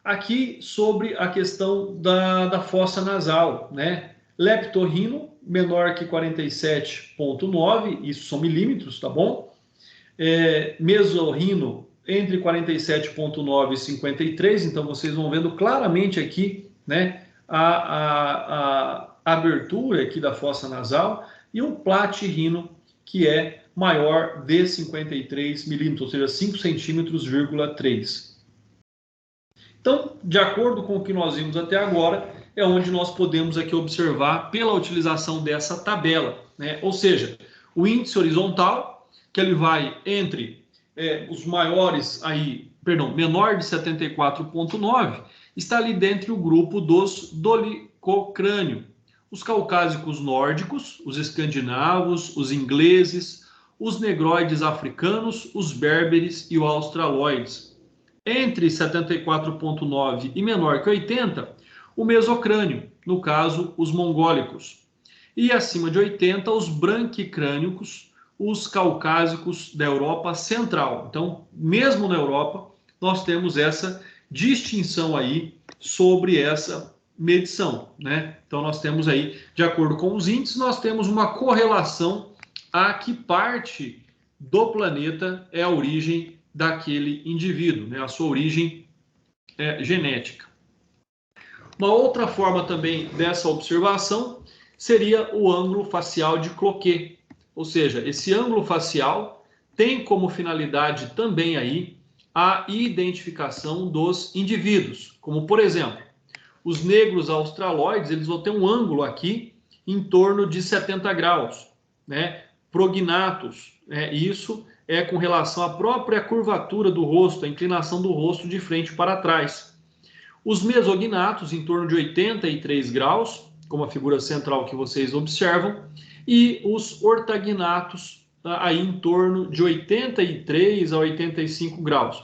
Aqui, sobre a questão da fossa nasal, né? Leptorrino, menor que 47,9, isso são milímetros, tá bom? Mesorrino, entre 47,9 e 53, então vocês vão vendo claramente aqui, né, a abertura aqui da fossa nasal, e o platirrino, que é maior de 53 milímetros, ou seja, 5 centímetros,3. Então, de acordo com o que nós vimos até agora, é onde nós podemos aqui observar pela utilização dessa tabela, né? Ou seja, o índice horizontal, que ele vai entre os maiores aí, perdão, menor de 74,9, está ali dentro do grupo dos dolicocrânio. Os caucásicos nórdicos, os escandinavos, os ingleses, os negroides africanos, os berberes e os australoides. Entre 74,9 e menor que 80, o mesocrânio, no caso, os mongólicos. E acima de 80, os branquicrânicos, os caucásicos da Europa Central. Então, mesmo na Europa, nós temos essa distinção aí sobre essa medição, né? Então, nós temos aí, de acordo com os índices, nós temos uma correlação a que parte do planeta é a origem daquele indivíduo, né? A sua origem genética. Uma outra forma também dessa observação seria o ângulo facial de Cloquet. Ou seja, esse ângulo facial tem como finalidade também aí a identificação dos indivíduos. Como, por exemplo, os negros australoides, eles vão ter um ângulo aqui em torno de 70 graus, né? Prognatos, isso é com relação à própria curvatura do rosto, a inclinação do rosto de frente para trás. Os mesognatos em torno de 83 graus, como a figura central que vocês observam, e os ortagnatos aí em torno de 83 a 85 graus.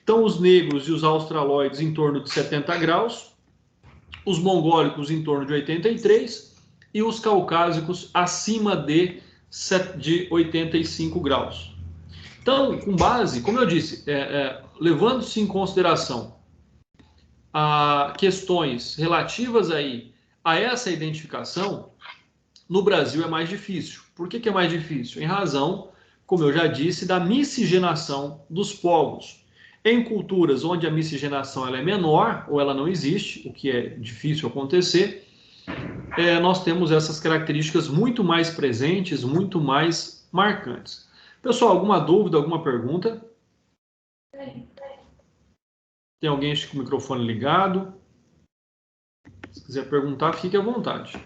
Então, os negros e os australoides em torno de 70 graus, os mongólicos em torno de 83 e os caucásicos acima de 85 graus. Então, com base, como eu disse, levando-se em consideração questões relativas aí a essa identificação, no Brasil é mais difícil. Por que é mais difícil? Em razão, como eu já disse, da miscigenação dos povos. Em culturas onde a miscigenação ela é menor ou ela não existe, o que é difícil acontecer, nós temos essas características muito mais presentes, muito mais marcantes. Pessoal, alguma dúvida, alguma pergunta? Tem alguém com o microfone ligado? Se quiser perguntar, fique à vontade.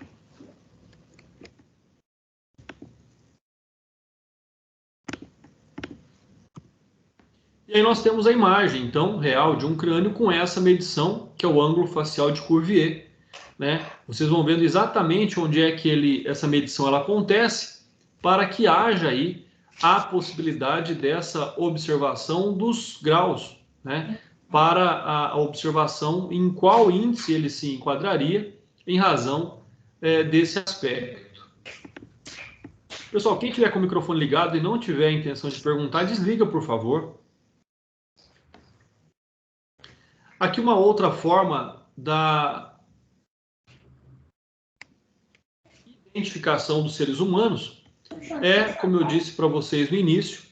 E aí nós temos a imagem, então, real de um crânio com essa medição, que é o ângulo facial de Cuvier, né? Vocês vão vendo exatamente onde é que essa medição ela acontece, para que haja aí a possibilidade dessa observação dos graus, né? Para a observação em qual índice ele se enquadraria em razão desse aspecto. Pessoal, quem tiver com o microfone ligado e não tiver a intenção de perguntar, desliga, por favor. Aqui uma outra forma da identificação dos seres humanos como eu disse para vocês no início,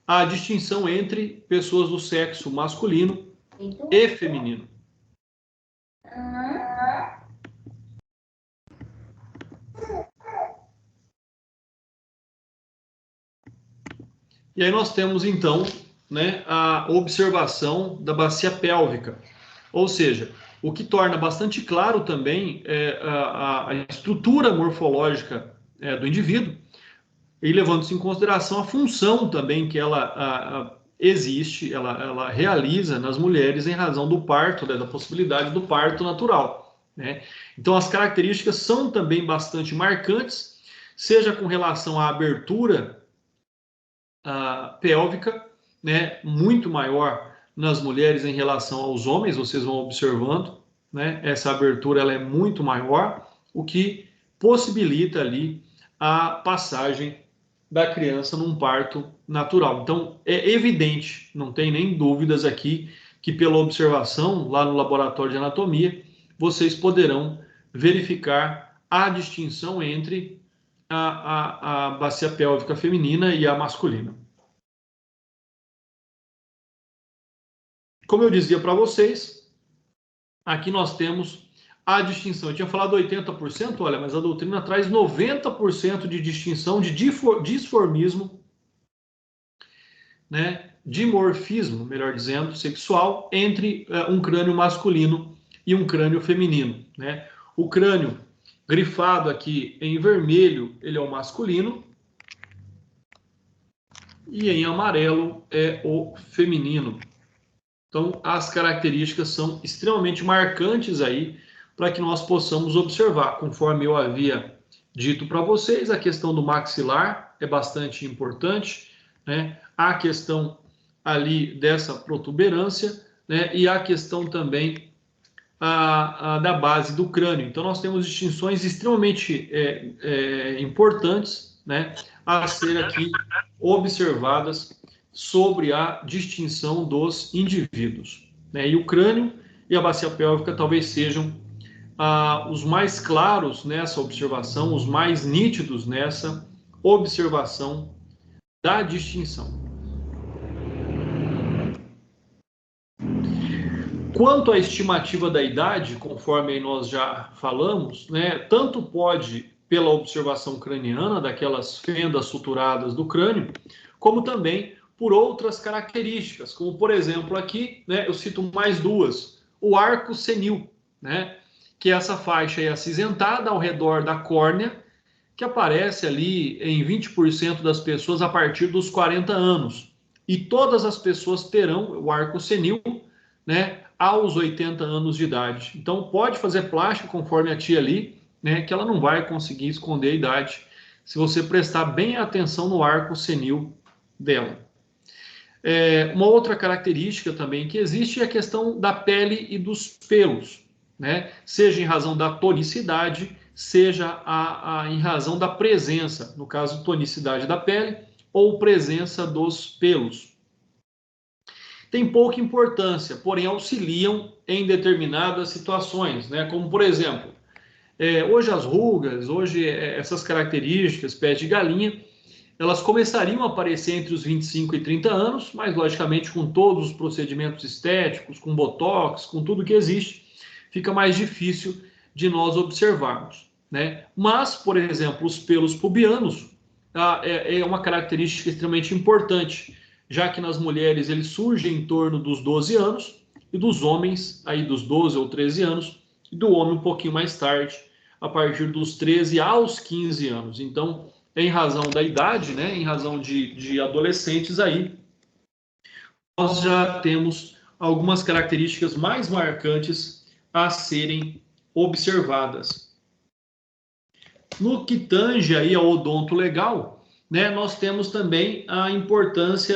a distinção entre pessoas do sexo masculino e feminino. E aí nós temos então, né, a observação da bacia pélvica. Ou seja, o que torna bastante claro também a estrutura morfológica do indivíduo, e levando-se em consideração a função também que ela existe, ela realiza nas mulheres em razão do parto, da possibilidade do parto natural, né? Então as características são também bastante marcantes, seja com relação à abertura pélvica, né, muito maior nas mulheres em relação aos homens, vocês vão observando, né, essa abertura ela é muito maior, o que possibilita ali a passagem da criança num parto natural. Então, é evidente, não tem nem dúvidas aqui, que pela observação lá no laboratório de anatomia, vocês poderão verificar a distinção entre a bacia pélvica feminina e a masculina. Como eu dizia para vocês, aqui nós temos a distinção. Eu tinha falado 80%, olha, mas a doutrina traz 90% de distinção de disformismo, né, dimorfismo, melhor dizendo, sexual, entre um crânio masculino e um crânio feminino, né? O crânio grifado aqui em vermelho, ele é o masculino, e em amarelo é o feminino. Então, as características são extremamente marcantes aí para que nós possamos observar. Conforme eu havia dito para vocês, a questão do maxilar é bastante importante, né? A questão ali dessa protuberância, né? E a questão também da base do crânio. Então, nós temos distinções extremamente importantes, né, a ser aqui observadas sobre a distinção dos indivíduos, né? E o crânio e a bacia pélvica talvez sejam os mais claros nessa observação, os mais nítidos nessa observação da distinção. Quanto à estimativa da idade, conforme nós já falamos, né, tanto pode pela observação craniana, daquelas fendas suturadas do crânio, como também por outras características, como por exemplo aqui, né, eu cito mais duas, o arco senil, né, que é essa faixa aí acinzentada ao redor da córnea, que aparece ali em 20% das pessoas a partir dos 40 anos. E todas as pessoas terão o arco senil, né, aos 80 anos de idade. Então, pode fazer plástica conforme a tia ali, né, que ela não vai conseguir esconder a idade, se você prestar bem atenção no arco senil dela. Uma outra característica também que existe é a questão da pele e dos pelos, né, seja em razão da tonicidade, seja em razão da presença, no caso, tonicidade da pele ou presença dos pelos. Tem pouca importância, porém auxiliam em determinadas situações, né? Como, por exemplo, hoje as rugas, hoje essas características, pés de galinha, elas começariam a aparecer entre os 25 e 30 anos, mas, logicamente, com todos os procedimentos estéticos, com botox, com tudo que existe, fica mais difícil de nós observarmos, né? Mas, por exemplo, os pelos pubianos é uma característica extremamente importante, já que nas mulheres eles surgem em torno dos 12 anos e dos homens aí dos 12 ou 13 anos e do homem um pouquinho mais tarde, a partir dos 13 aos 15 anos. Então, em razão da idade, né, em razão de adolescentes aí, nós já temos algumas características mais marcantes a serem observadas. No que tange aí ao odonto legal, né, nós temos também a importância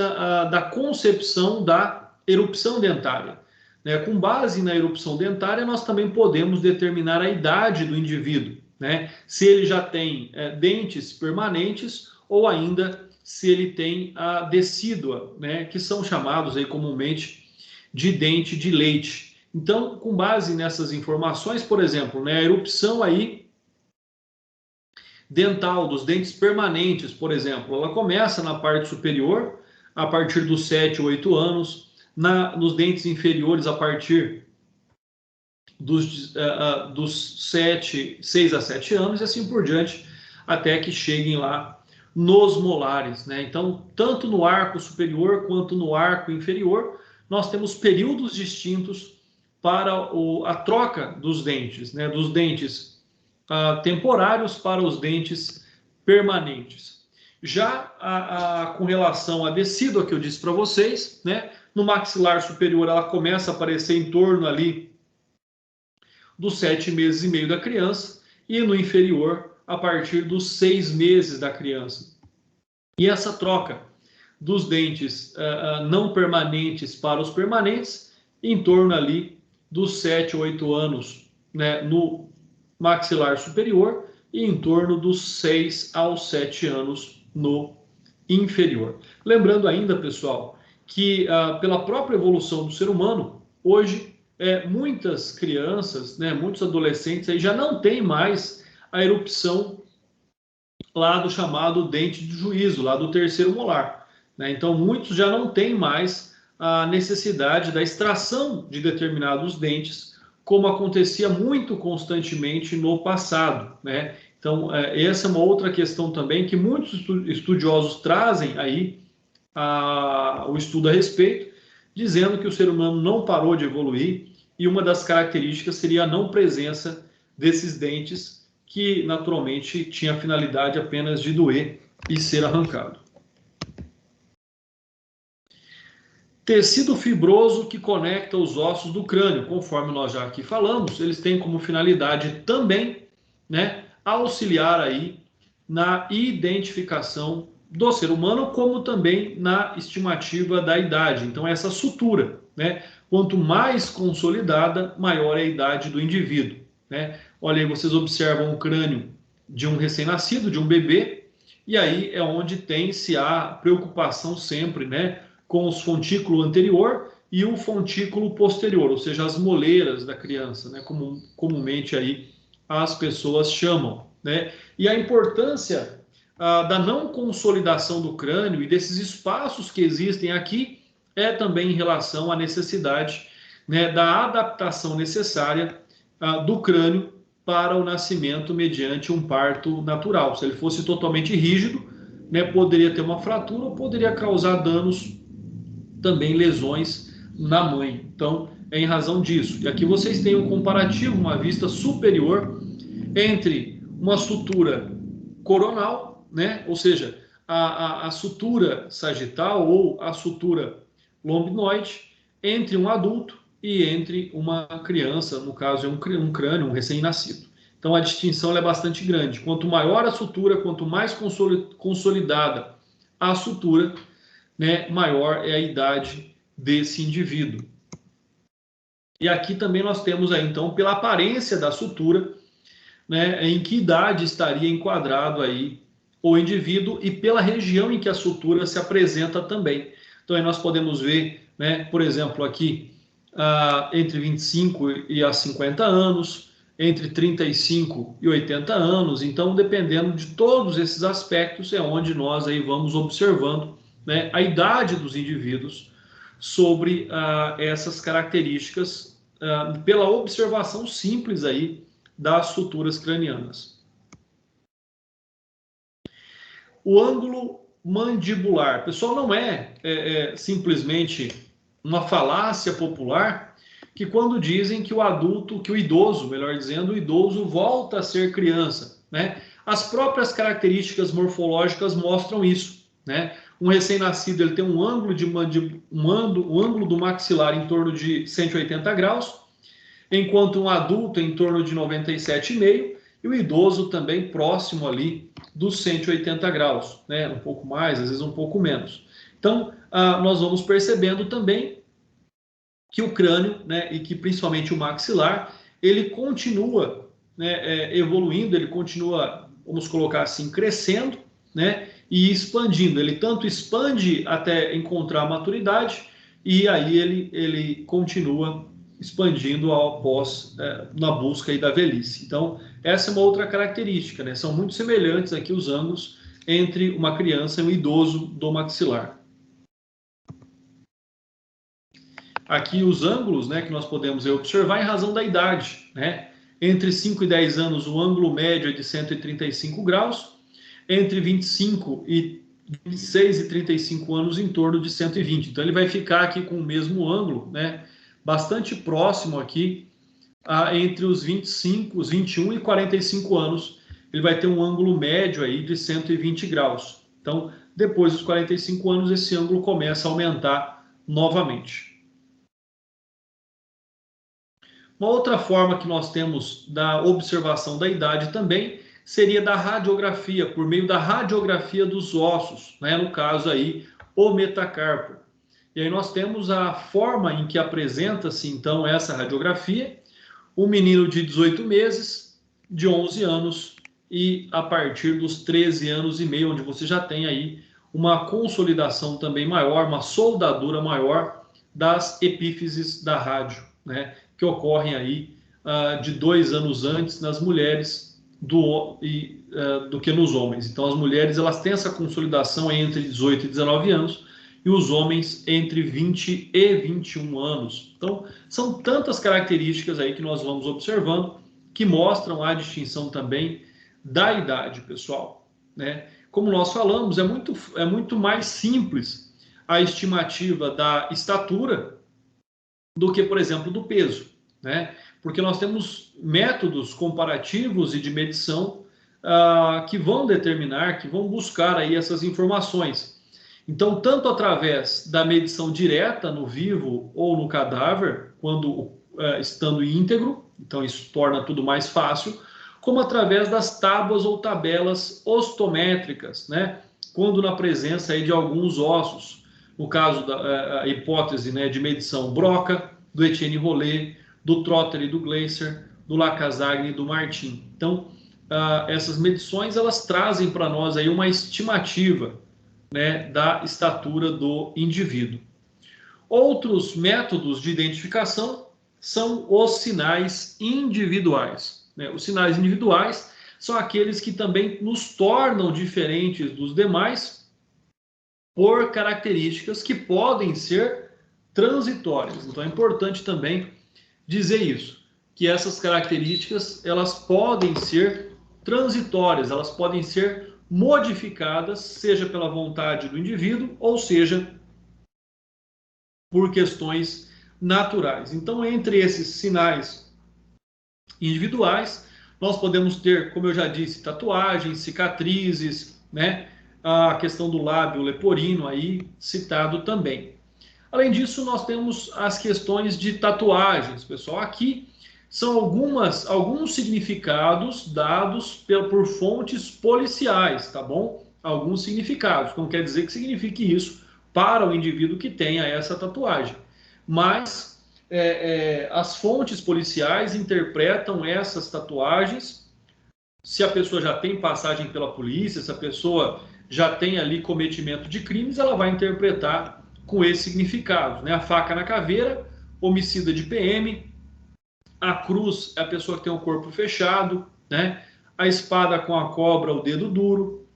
da concepção da erupção dentária. Né? Com base na erupção dentária, nós também podemos determinar a idade do indivíduo, né? Se ele já tem dentes permanentes ou ainda se ele tem a decídua, né? Que são chamados aí comumente de dente de leite. Então, com base nessas informações, por exemplo, né, a erupção aí dental dos dentes permanentes, por exemplo, ela começa na parte superior a partir dos 7 ou 8 anos, nos dentes inferiores a partir dos 6 a 7 anos e assim por diante, até que cheguem lá nos molares, né? Então, tanto no arco superior quanto no arco inferior, nós temos períodos distintos para a troca dos dentes, né? Dos dentes temporários para os dentes permanentes. Já com relação à decídua que eu disse para vocês, né? No maxilar superior ela começa a aparecer em torno ali dos 7 meses e meio da criança e no inferior a partir dos 6 meses da criança. E essa troca dos dentes não permanentes para os permanentes em torno ali dos 7 ou 8 anos, né, no maxilar superior e em torno dos 6 aos 7 anos no inferior. Lembrando ainda, pessoal, que pela própria evolução do ser humano, hoje muitas crianças, né, muitos adolescentes aí já não têm mais a erupção lá do chamado dente de juízo, lá do terceiro molar, né? Então, muitos já não têm mais a necessidade da extração de determinados dentes, como acontecia muito constantemente no passado, né? Então, essa é uma outra questão também que muitos estudiosos trazem aí o estudo a respeito, dizendo que o ser humano não parou de evoluir e uma das características seria a não presença desses dentes que naturalmente tinha a finalidade apenas de doer e ser arrancado. Tecido fibroso que conecta os ossos do crânio, conforme nós já aqui falamos, eles têm como finalidade também, né, auxiliar aí na identificação do ser humano, como também na estimativa da idade. Então, essa sutura, né, quanto mais consolidada, maior é a idade do indivíduo, né? Olha aí, vocês observam o crânio de um recém-nascido, de um bebê, e aí é onde tem-se a preocupação sempre, né, com o fontículo anterior e o fontículo posterior, ou seja, as moleiras da criança, né, como comumente aí as pessoas chamam, né? E a importância da não consolidação do crânio e desses espaços que existem aqui é também em relação à necessidade, né, da adaptação necessária do crânio para o nascimento mediante um parto natural. Se ele fosse totalmente rígido, né, poderia ter uma fratura ou poderia causar danos, também lesões na mãe. Então, é em razão disso. E aqui vocês têm um comparativo, uma vista superior entre uma sutura coronal, né, ou seja, a sutura sagital ou a sutura lombinoide entre um adulto e entre uma criança, no caso é um crânio, um recém-nascido. Então a distinção é bastante grande. Quanto maior a sutura, quanto mais consolidada a sutura, né, maior é a idade desse indivíduo. E aqui também nós temos aí, então, pela aparência da sutura, né, em que idade estaria enquadrado aí o indivíduo e pela região em que a sutura se apresenta também. Então aí nós podemos ver, né, por exemplo, aqui entre 25 e a 50 anos, entre 35 e 80 anos. Então, dependendo de todos esses aspectos, é onde nós aí vamos observando, né, a idade dos indivíduos sobre essas características pela observação simples aí das suturas cranianas. O ângulo mandibular, pessoal, não é simplesmente uma falácia popular que quando dizem que o adulto, que o idoso, melhor dizendo, o idoso volta a ser criança, né? As próprias características morfológicas mostram isso, né? Um recém-nascido ele tem um ângulo um ângulo do maxilar em torno de 180 graus, enquanto um adulto em torno de 97,5 e o idoso também próximo ali dos 180 graus, né? Um pouco mais, às vezes um pouco menos. Então, nós vamos percebendo também que o crânio, né, e que principalmente o maxilar, ele continua, né, evoluindo, ele continua, vamos colocar assim, crescendo, né, e expandindo. Ele tanto expande até encontrar a maturidade e aí ele continua expandindo após na busca aí da velhice. Então, essa é uma outra característica, né? São muito semelhantes aqui os ângulos entre uma criança e um idoso do maxilar. Aqui os ângulos, né, que nós podemos observar em razão da idade, né? Entre 5 e 10 anos, o ângulo médio é de 135 graus, entre 26 e 35 anos, em torno de 120. Então, ele vai ficar aqui com o mesmo ângulo, né? Bastante próximo aqui, entre os 25, os 21 e 45 anos, ele vai ter um ângulo médio aí de 120 graus. Então, depois dos 45 anos, esse ângulo começa a aumentar novamente. Uma outra forma que nós temos da observação da idade também seria da radiografia, por meio da radiografia dos ossos, né? No caso aí, o metacarpo. E aí nós temos a forma em que apresenta-se então essa radiografia, um menino de 18 meses, de 11 anos e a partir dos 13 anos e meio, onde você já tem aí uma consolidação também maior, uma soldadura maior das epífises da rádio, né? Que ocorrem aí de 2 anos antes nas mulheres do que nos homens. Então, as mulheres elas têm essa consolidação entre 18 e 19 anos e os homens entre 20 e 21 anos. Então, são tantas características aí que nós vamos observando que mostram a distinção também da idade, pessoal, né? Como nós falamos, é muito mais simples a estimativa da estatura do que, por exemplo, do peso, né? Porque nós temos métodos comparativos e de medição que vão determinar, que vão buscar aí essas informações. Então, tanto através da medição direta no vivo ou no cadáver, quando estando íntegro, então isso torna tudo mais fácil, como através das tábuas ou tabelas ostométricas, né? Quando na presença aí de alguns ossos, no caso da hipótese, né, de medição Broca, do Etienne Rollet, do Trotter e do Glaser, do Lacassagne e do Martin. Então, essas medições elas trazem para nós aí uma estimativa, né, da estatura do indivíduo. Outros métodos de identificação são os sinais individuais, né? Os sinais individuais são aqueles que também nos tornam diferentes dos demais por características que podem ser transitórias. Então é importante também dizer isso, que essas características elas podem ser transitórias, elas podem ser modificadas, seja pela vontade do indivíduo, ou seja, por questões naturais. Então, entre esses sinais individuais, nós podemos ter, como eu já disse, tatuagens, cicatrizes, né? A questão do lábio leporino aí citado também. Além disso, nós temos as questões de tatuagens, pessoal. Aqui são alguns significados dados por fontes policiais, tá bom? Alguns significados. Não quer dizer que signifique isso para o indivíduo que tenha essa tatuagem. Mas as fontes policiais interpretam essas tatuagens. Se a pessoa já tem passagem pela polícia, se a pessoa já tem ali cometimento de crimes, ela vai interpretar com esses significados, né? A faca na caveira, homicida de PM, a cruz é a pessoa que tem o corpo fechado, né? A espada com a cobra, o dedo duro,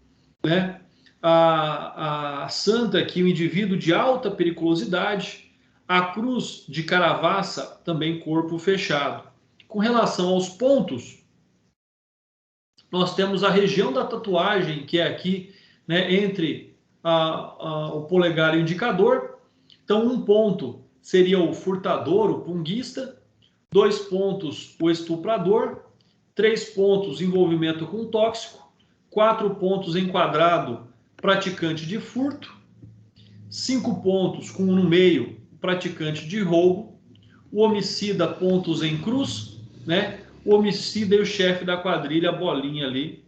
né? A santa aqui, o indivíduo de alta periculosidade, a cruz de Caravassa, também corpo fechado. Com relação aos pontos, nós temos a região da tatuagem, que é aqui, né, entre o polegar e o indicador. Então, um ponto seria o furtador, o punguista. 2 pontos, o estuprador. 3 pontos, envolvimento com tóxico. 4 pontos, enquadrado, praticante de furto. 5 pontos, com no meio, praticante de roubo. O homicida, pontos em cruz, né? O homicida e o chefe da quadrilha, bolinha ali,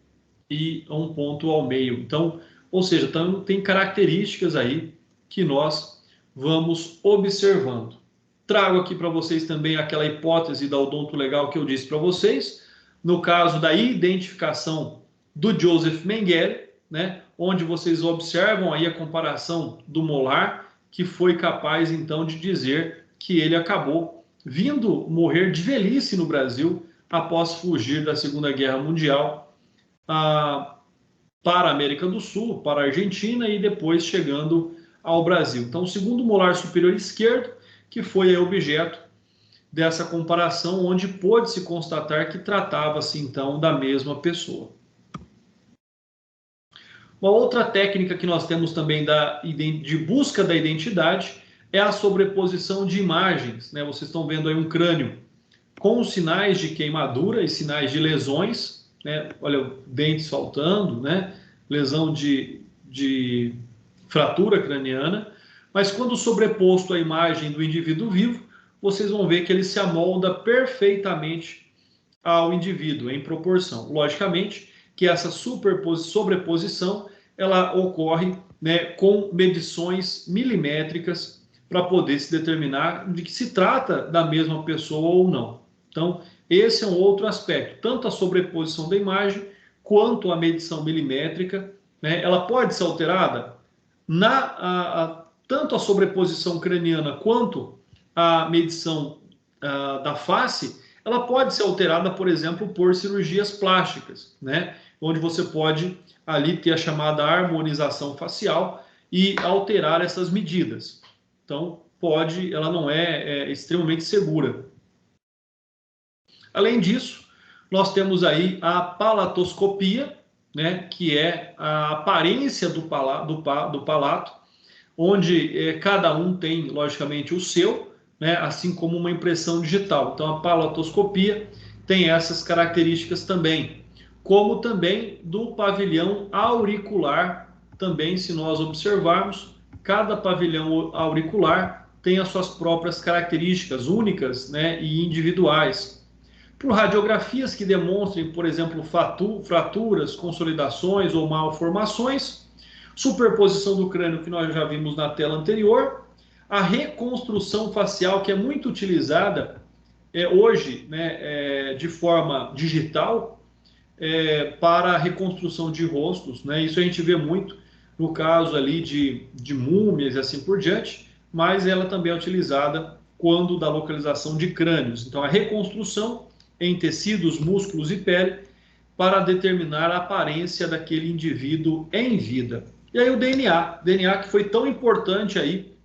e um ponto ao meio. Então, ou seja, tem características aí que nós vamos observando. Trago aqui para vocês também aquela hipótese da odontolegal que eu disse para vocês, no caso da identificação do Joseph Mengele, né, onde vocês observam aí a comparação do molar, que foi capaz então de dizer que ele acabou vindo morrer de velhice no Brasil após fugir da Segunda Guerra Mundial para a América do Sul, para a Argentina e depois chegando ao Brasil. Então, o segundo molar superior esquerdo, que foi objeto dessa comparação, onde pôde-se constatar que tratava-se então da mesma pessoa. Uma outra técnica que nós temos também de busca da identidade é a sobreposição de imagens, né? Vocês estão vendo aí um crânio com sinais de queimadura e sinais de lesões, né? Olha, dentes faltando, né? Lesão de fratura craniana, mas quando sobreposto à imagem do indivíduo vivo, vocês vão ver que ele se amolda perfeitamente ao indivíduo, em proporção. Logicamente que essa sobreposição ela ocorre, né, com medições milimétricas para poder se determinar de que se trata da mesma pessoa ou não. Então, esse é um outro aspecto, tanto a sobreposição da imagem quanto a medição milimétrica, né, ela pode ser alterada tanto a sobreposição craniana quanto a medição da face, ela pode ser alterada, por exemplo, por cirurgias plásticas, né, onde você pode ali ter a chamada harmonização facial e alterar essas medidas. Então, ela não é extremamente segura. Além disso, nós temos aí a palatoscopia, né, que é a aparência do palato, onde cada um tem, logicamente, o seu, né, assim como uma impressão digital. Então, a palatoscopia tem essas características também, como também do pavilhão auricular. Também, se nós observarmos, cada pavilhão auricular tem as suas próprias características únicas, né, e individuais. Por radiografias que demonstrem, por exemplo, fraturas, consolidações ou malformações, superposição do crânio que nós já vimos na tela anterior, a reconstrução facial, que é muito utilizada hoje, né, de forma digital, para a reconstrução de rostos, né? Isso a gente vê muito no caso ali de múmias e assim por diante, mas ela também é utilizada quando da localização de crânios. Então, a reconstrução em tecidos, músculos e pele para determinar a aparência daquele indivíduo em vida. E aí o DNA que foi tão importante aí,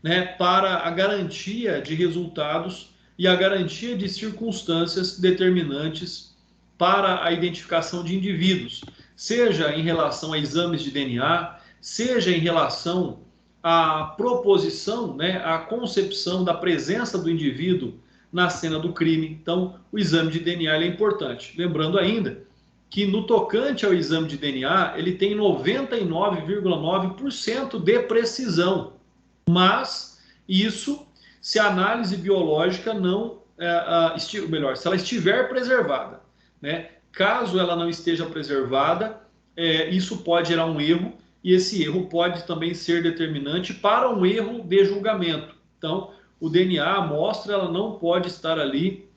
né, para a garantia de resultados e a garantia de circunstâncias determinantes para a identificação de indivíduos, seja em relação a exames de DNA, seja em relação à proposição, né, à concepção da presença do indivíduo na cena do crime. Então, o exame de DNA é importante. Lembrando ainda que no tocante ao exame de DNA, ele tem 99,9% de precisão, mas isso se a análise biológica não, melhor, se ela estiver preservada, né? Caso ela não esteja preservada, isso pode gerar um erro, e esse erro pode também ser determinante para um erro de julgamento. Então, o DNA, a amostra, ela não pode estar ali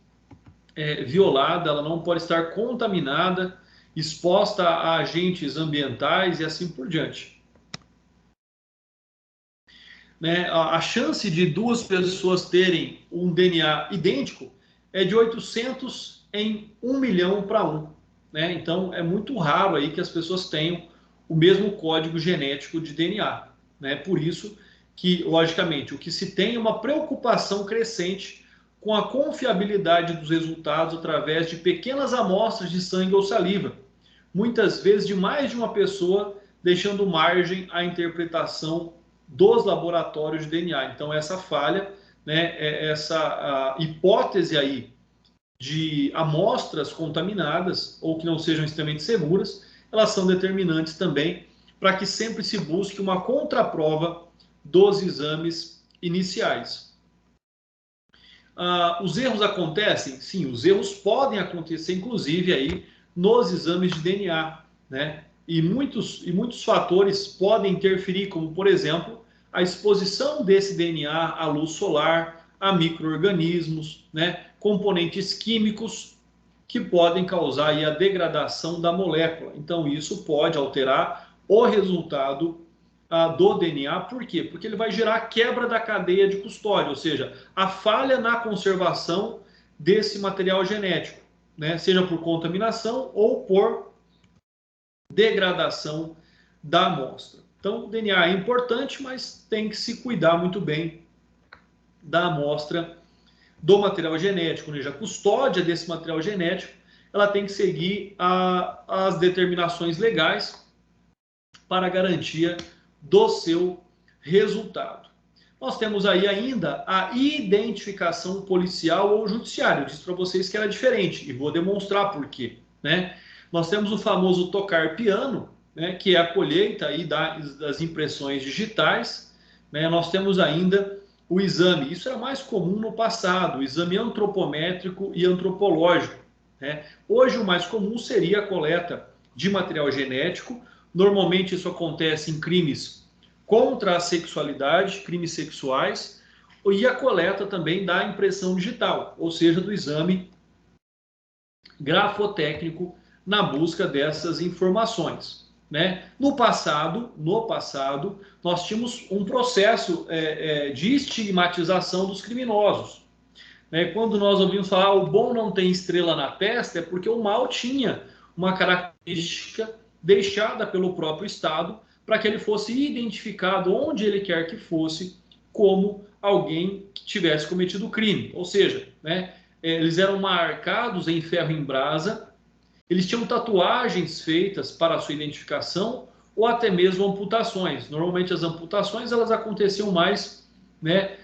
violada, ela não pode estar contaminada, exposta a agentes ambientais e assim por diante. Né? A chance de duas pessoas terem um DNA idêntico é de 800 em 1 milhão para 1. Né? Então, é muito raro aí que as pessoas tenham o mesmo código genético de DNA. Né? Por isso que, logicamente, o que se tem é uma preocupação crescente com a confiabilidade dos resultados através de pequenas amostras de sangue ou saliva, muitas vezes de mais de uma pessoa, deixando margem à interpretação dos laboratórios de DNA. Então, essa falha, né, essa hipótese aí de amostras contaminadas ou que não sejam extremamente seguras, elas são determinantes também para que sempre se busque uma contraprova dos exames iniciais. Os erros acontecem? Sim, os erros podem acontecer, inclusive, aí nos exames de DNA, né? E muitos fatores podem interferir, como, por exemplo, a exposição desse DNA à luz solar, a micro-organismos, né? Componentes químicos que podem causar aí a degradação da molécula. Então, isso pode alterar o resultado do DNA. Por quê? Porque ele vai gerar a quebra da cadeia de custódia, ou seja, a falha na conservação desse material genético, né? Seja por contaminação ou por degradação da amostra. Então, o DNA é importante, mas tem que se cuidar muito bem da amostra do material genético, ou seja, a custódia desse material genético, ela tem que seguir as determinações legais para a garantia do seu resultado. Nós temos aí ainda a identificação policial ou judiciária. Eu disse para vocês que era diferente e vou demonstrar por quê, né? Nós temos o famoso tocar piano, né, que é a colheita aí das impressões digitais, né? Nós temos ainda o exame, isso era mais comum no passado, o exame antropométrico e antropológico, né? Hoje o mais comum seria a coleta de material genético. Normalmente isso acontece em crimes contra a sexualidade, crimes sexuais, e a coleta também da impressão digital, ou seja, do exame grafotécnico na busca dessas informações. Né? No passado, nós tínhamos um processo de estigmatização dos criminosos. Né? Quando nós ouvimos falar o bom não tem estrela na testa, é porque o mal tinha uma característica deixada pelo próprio Estado para que ele fosse identificado onde ele quer que fosse como alguém que tivesse cometido o crime. Ou seja, né, eles eram marcados em ferro em brasa, eles tinham tatuagens feitas para a sua identificação ou até mesmo amputações. Normalmente as amputações elas aconteciam mais, né,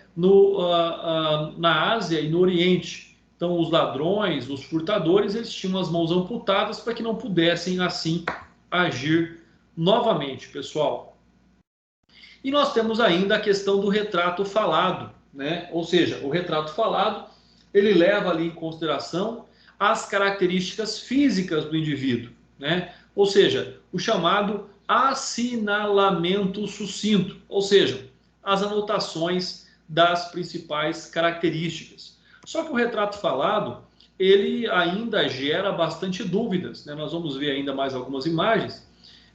na Ásia e no Oriente. Então os ladrões, os furtadores, eles tinham as mãos amputadas para que não pudessem assim agir novamente, pessoal. E nós temos ainda a questão do retrato falado, né? Ou seja, o retrato falado, ele leva ali em consideração as características físicas do indivíduo, né? Ou seja, o chamado assinalamento sucinto, ou seja, as anotações das principais características. Só que o retrato falado, ele ainda gera bastante dúvidas, né? Nós vamos ver ainda mais algumas imagens.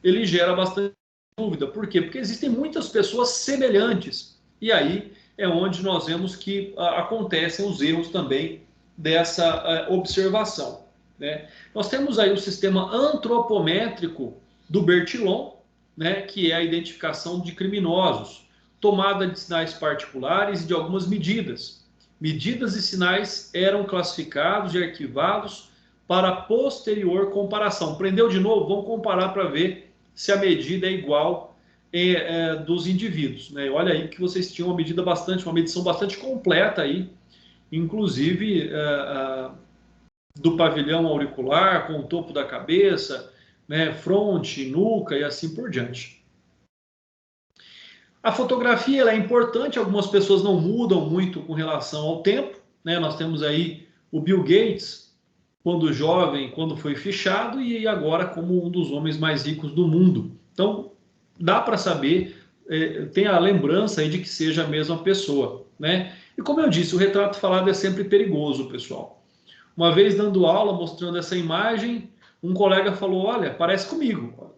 Ele gera bastante dúvida. Por quê? Porque existem muitas pessoas semelhantes. E aí é onde nós vemos que acontecem os erros também dessa observação. Né? Nós temos aí o sistema antropométrico do Bertillon, né, que é a identificação de criminosos, tomada de sinais particulares e de algumas medidas. Medidas e sinais eram classificados e arquivados para posterior comparação. Prendeu de novo? Vamos comparar para ver se a medida é igual dos indivíduos, né? Olha aí que vocês tinham uma medição bastante completa aí, inclusive do pavilhão auricular, com o topo da cabeça, né, fronte, nuca e assim por diante. A fotografia ela é importante, algumas pessoas não mudam muito com relação ao tempo, né? Nós temos aí o Bill Gates, quando jovem, quando foi fichado, e agora como um dos homens mais ricos do mundo. Então, dá para saber, tem a lembrança aí de que seja a mesma pessoa, né? E como eu disse, o retrato falado é sempre perigoso, pessoal. Uma vez dando aula, mostrando essa imagem, um colega falou, olha, parece comigo.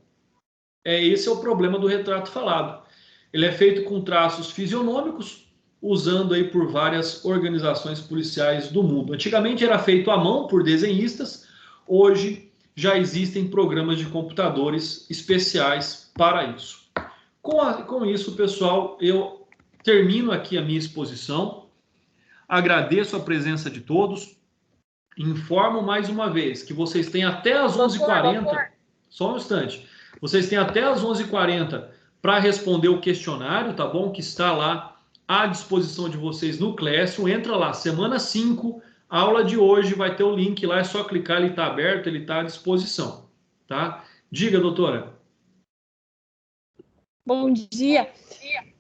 Esse é o problema do retrato falado. Ele é feito com traços fisionômicos, usando aí por várias organizações policiais do mundo. Antigamente era feito à mão por desenhistas, hoje já existem programas de computadores especiais para isso. Com isso, pessoal, eu termino aqui a minha exposição, agradeço a presença de todos, informo mais uma vez que vocês têm até as 11h40, só um instante, vocês têm até as 11h40 para responder o questionário, tá bom? Que está lá à disposição de vocês no Classroom. Entra lá, semana 5, a aula de hoje vai ter o link lá, é só clicar, ele está aberto, ele está à disposição, tá? Diga, doutora. Bom dia.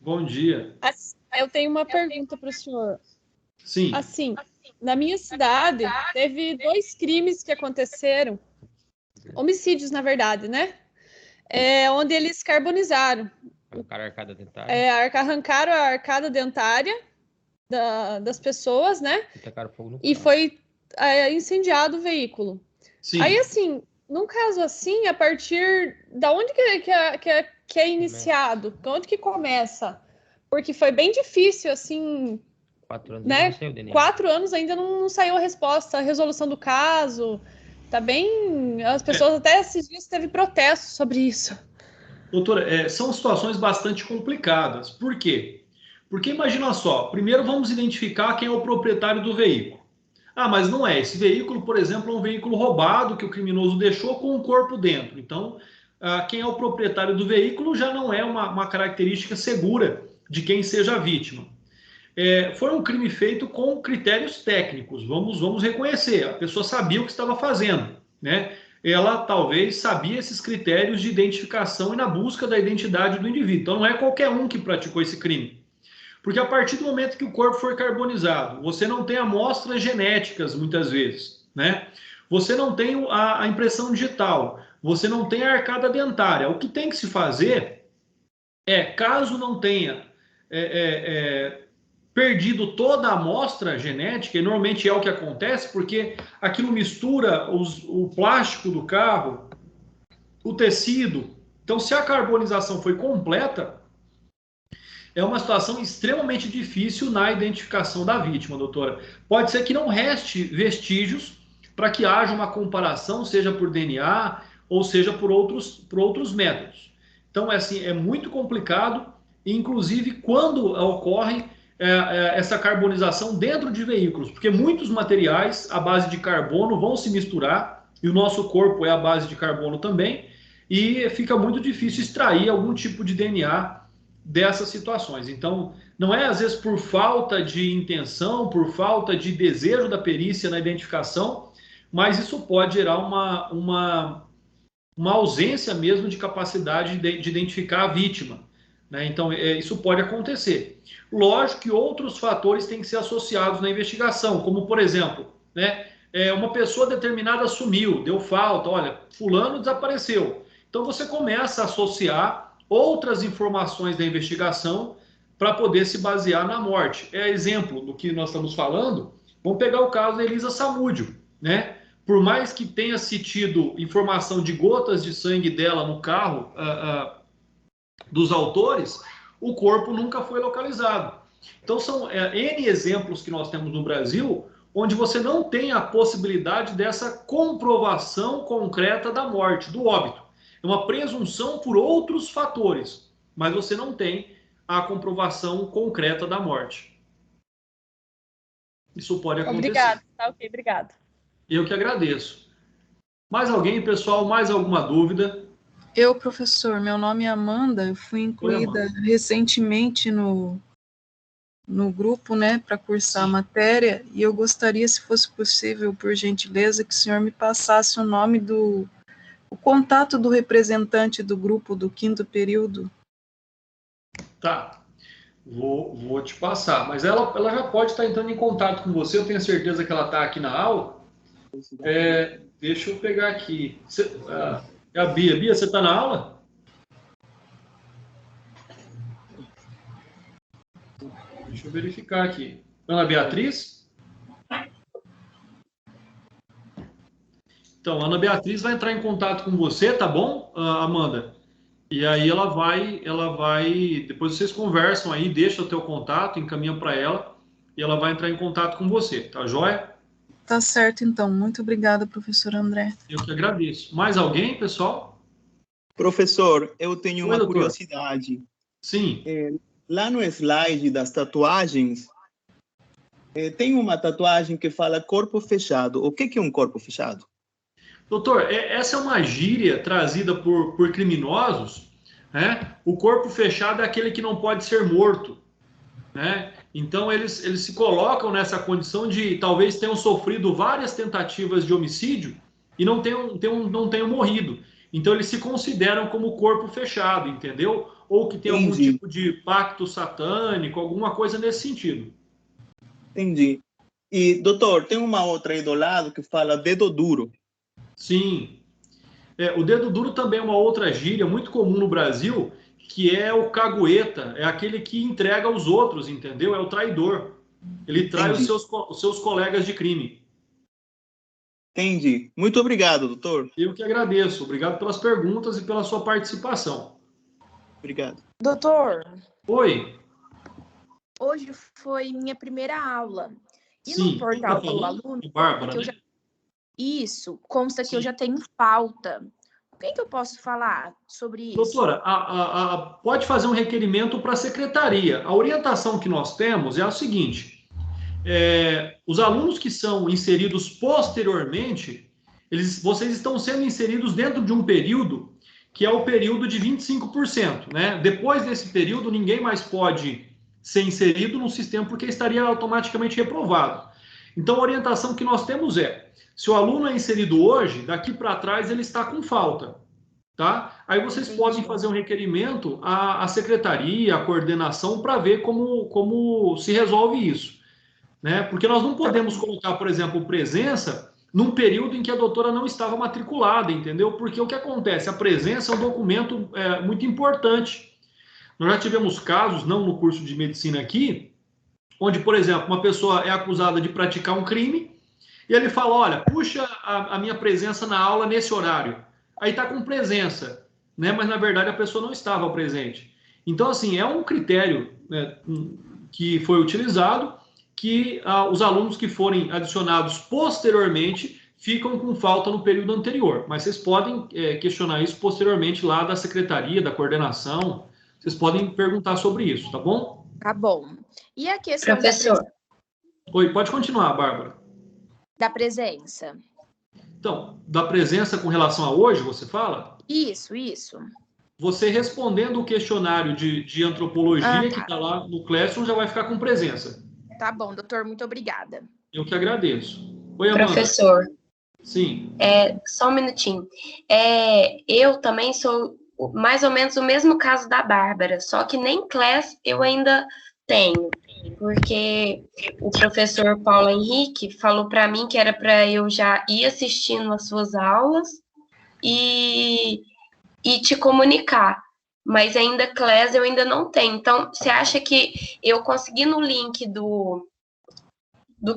Bom dia. Eu tenho uma pergunta para o senhor. Sim. Assim, na minha cidade, teve 2 crimes que aconteceram, homicídios, na verdade, né? Onde eles carbonizaram. Arrancaram a arcada dentária. Arrancaram a arcada dentária das pessoas, né? E tacaram fogo no E carro. foi incendiado o veículo. Sim. Aí, assim, num caso assim, a partir da onde que é iniciado? Onde que começa? Porque foi bem difícil, assim, 4 anos né? não saiu o DNA. 4 anos ainda não saiu a resposta, a resolução do caso. Tá bem... As pessoas até esses dias teve protestos sobre isso. Doutora, são situações bastante complicadas. Por quê? Porque imagina só, primeiro vamos identificar quem é o proprietário do veículo. Ah, mas não é. Esse veículo, por exemplo, é um veículo roubado que o criminoso deixou com um corpo dentro. Então, quem é o proprietário do veículo já não é uma característica segura de quem seja a vítima. Foi um crime feito com critérios técnicos, vamos reconhecer. A pessoa sabia o que estava fazendo, né? Ela talvez sabia esses critérios de identificação e na busca da identidade do indivíduo. Então, não é qualquer um que praticou esse crime. Porque a partir do momento que o corpo foi carbonizado, você não tem amostras genéticas, muitas vezes, né? Você não tem a impressão digital, você não tem a arcada dentária. O que tem que se fazer caso não tenha perdido toda a amostra genética, e normalmente é o que acontece, porque aquilo mistura o plástico do carro, o tecido. Então, se a carbonização foi completa, é uma situação extremamente difícil na identificação da vítima, doutora. Pode ser que não reste vestígios para que haja uma comparação, seja por DNA ou seja por outros métodos. Então, é muito complicado, inclusive quando ocorre essa carbonização dentro de veículos, porque muitos materiais à base de carbono vão se misturar, e o nosso corpo é à base de carbono também, e fica muito difícil extrair algum tipo de DNA dessas situações. Então, não é às vezes por falta de intenção, por falta de desejo da perícia na identificação, mas isso pode gerar uma ausência mesmo de capacidade de identificar a vítima, né? Então, isso pode acontecer. Lógico que outros fatores têm que ser associados na investigação, como, por exemplo, né, uma pessoa determinada sumiu, deu falta, olha, fulano desapareceu. Então, você começa a associar outras informações da investigação para poder se basear na morte. Exemplo do que nós estamos falando, vamos pegar o caso da Elisa Samúdio, né? Por mais que tenha se tido informação de gotas de sangue dela no carro dos autores, o corpo nunca foi localizado. Então, são N exemplos que nós temos no Brasil onde você não tem a possibilidade dessa comprovação concreta da morte, do óbito. É uma presunção por outros fatores, mas você não tem a comprovação concreta da morte. Isso pode acontecer. Obrigado, tá ok, obrigado. Eu que agradeço. Mais alguém, pessoal? Mais alguma dúvida? Eu, professor, meu nome é Amanda, eu fui incluída recentemente no grupo, né, para cursar a matéria, e eu gostaria, se fosse possível, por gentileza, que o senhor me passasse o nome o contato do representante do grupo do 5º período. Tá. Vou te passar, mas ela já pode estar entrando em contato com você, eu tenho certeza que ela está aqui na aula. Deixa eu pegar aqui. A Bia. Bia, você está na aula? Deixa eu verificar aqui. Ana Beatriz? Então, a Ana Beatriz vai entrar em contato com você, tá bom, Amanda? E aí ela vai, depois vocês conversam aí, deixa o teu contato, encaminha para ela, e ela vai entrar em contato com você, tá joia? Tá certo, então. Muito obrigada, professor André. Eu que agradeço. Mais alguém, pessoal? Professor, eu tenho uma curiosidade. Sim. Lá no slide das tatuagens, tem uma tatuagem que fala corpo fechado. O que é um corpo fechado? Doutor, essa é uma gíria trazida por criminosos, né? O corpo fechado é aquele que não pode ser morto, né? Então, eles se colocam nessa condição de talvez tenham sofrido várias tentativas de homicídio e não tenham morrido. Então, eles se consideram como corpo fechado, entendeu? Ou que tem algum tipo de pacto satânico, alguma coisa nesse sentido. Entendi. E, doutor, tem uma outra aí do lado que fala dedo duro. Sim. O dedo duro também é uma outra gíria muito comum no Brasil, que é o cagueta, é aquele que entrega aos outros, entendeu? É o traidor. Ele trai os seus colegas de crime. Entendi. Muito obrigado, doutor. Eu que agradeço. Obrigado pelas perguntas e pela sua participação. Obrigado. Doutor. Oi. Hoje foi minha primeira aula. E Sim, no portal do aluno... Bárbara, né? Isso, consta que eu já tenho falta. O que eu posso falar sobre isso? Doutora, pode fazer um requerimento para a secretaria. A orientação que nós temos é a seguinte: os alunos que são inseridos posteriormente, vocês estão sendo inseridos dentro de um período que é o período de 25%, né? Depois desse período, ninguém mais pode ser inserido no sistema porque estaria automaticamente reprovado. Então, a orientação que nós temos se o aluno é inserido hoje, daqui para trás ele está com falta, tá? Aí vocês podem fazer um requerimento à secretaria, à coordenação, para ver como se resolve isso, né? Porque nós não podemos colocar, por exemplo, presença num período em que a doutora não estava matriculada, entendeu? Porque o que acontece? A presença é um documento muito importante. Nós já tivemos casos, não no curso de medicina aqui, onde, por exemplo, uma pessoa é acusada de praticar um crime, e ele fala, olha, puxa a minha presença na aula nesse horário. Aí está com presença, né? Mas, na verdade, a pessoa não estava presente. Então, assim, é um critério, né, que foi utilizado, que os alunos que forem adicionados posteriormente ficam com falta no período anterior. Mas vocês podem questionar isso posteriormente lá da secretaria, da coordenação. Vocês podem perguntar sobre isso, tá bom? Tá bom. E a questão... Professor. Oi, pode continuar, Bárbara. Da presença. Então, da presença com relação a hoje, você fala? Isso. Você respondendo o questionário de antropologia que está lá no Classroom já vai ficar com presença. Tá bom, doutor, muito obrigada. Eu que agradeço. Oi, Amanda. Professor. Sim. Só um minutinho. Eu também sou mais ou menos o mesmo caso da Bárbara, só que nem Class eu ainda tenho, porque o professor Paulo Henrique falou para mim que era para eu já ir assistindo as suas aulas e te comunicar, mas ainda Class eu ainda não tenho. Então, você acha que eu conseguindo o link do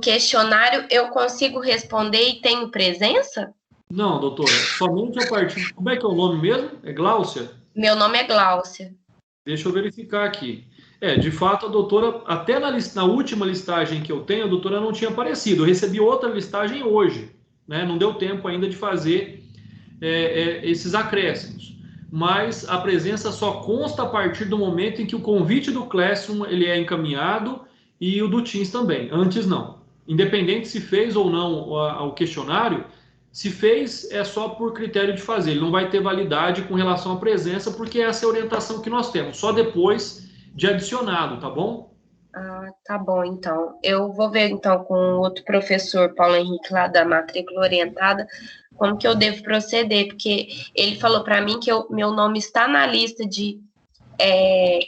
questionário, eu consigo responder e tenho presença? Não, doutora, somente a partir... Como é que é o nome mesmo? É Gláucia? Meu nome é Gláucia. Deixa eu verificar aqui. De fato, a doutora, até na última listagem que eu tenho, a doutora não tinha aparecido. Eu recebi outra listagem hoje, né? Não deu tempo ainda de fazer esses acréscimos. Mas a presença só consta a partir do momento em que o convite do Classroom ele é encaminhado e o do Teams também. Antes, não. independente se fez ou não o questionário, se fez é só por critério de fazer, ele não vai ter validade com relação à presença, porque essa é a orientação que nós temos, só depois de adicionado, tá bom? Ah, tá bom, então. Eu vou ver, então, com o outro professor, Paulo Henrique, lá da matrícula orientada, como que eu devo proceder, porque ele falou para mim que meu nome está na lista de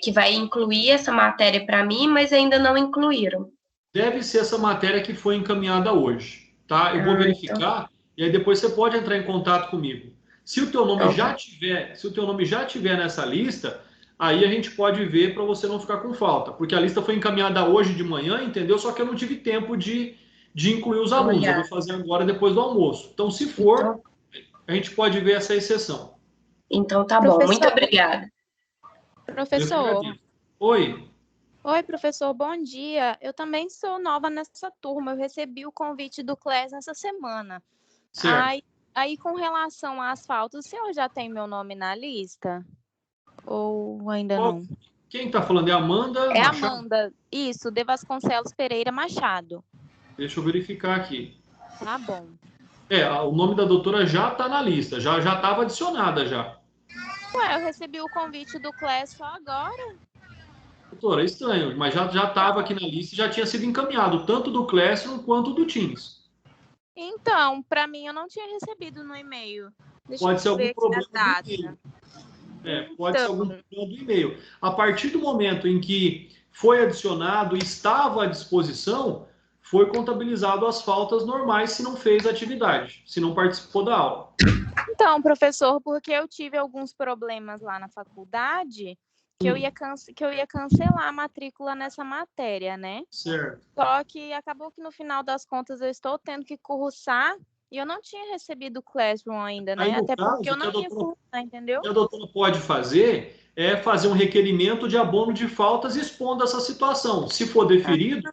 que vai incluir essa matéria para mim, mas ainda não incluíram. Deve ser essa matéria que foi encaminhada hoje, tá? Eu vou verificar e aí depois você pode entrar em contato comigo. Se o teu nome já tiver nessa lista, aí a gente pode ver para você não ficar com falta, porque a lista foi encaminhada hoje de manhã, entendeu? Só que eu não tive tempo de incluir os alunos. Eu vou fazer agora depois do almoço. Então, se for, a gente pode ver essa exceção. Então, tá bom. Muito obrigada. Professor. Oi. Oi, professor, bom dia. Eu também sou nova nessa turma. Eu recebi o convite do CLES nessa semana. Certo. Aí, com relação às faltas, o senhor já tem meu nome na lista? Ou ainda não? Quem está falando? É Amanda? É Machado? Amanda. Isso, de Vasconcelos Pereira Machado. Deixa eu verificar aqui. Tá bom. O nome da doutora já está na lista, já estava adicionada já. Ué, eu recebi o convite do CLES só agora. Doutora, é estranho, mas já estava aqui na lista e já tinha sido encaminhado, tanto do Classroom quanto do Teams. Então, para mim, eu não tinha recebido no e-mail. Pode ser algum problema do e-mail. Pode ser algum problema do e-mail. A partir do momento em que foi adicionado e estava à disposição, foi contabilizado as faltas normais se não fez a atividade, se não participou da aula. Então, professor, porque eu tive alguns problemas lá na faculdade, que eu ia cancelar a matrícula nessa matéria, né? Certo. Só que acabou que no final das contas eu estou tendo que cursar e eu não tinha recebido o Classroom ainda, né? Até porque eu não ia cursar, entendeu? O que a doutora pode fazer é fazer um requerimento de abono de faltas expondo essa situação. Se for deferido,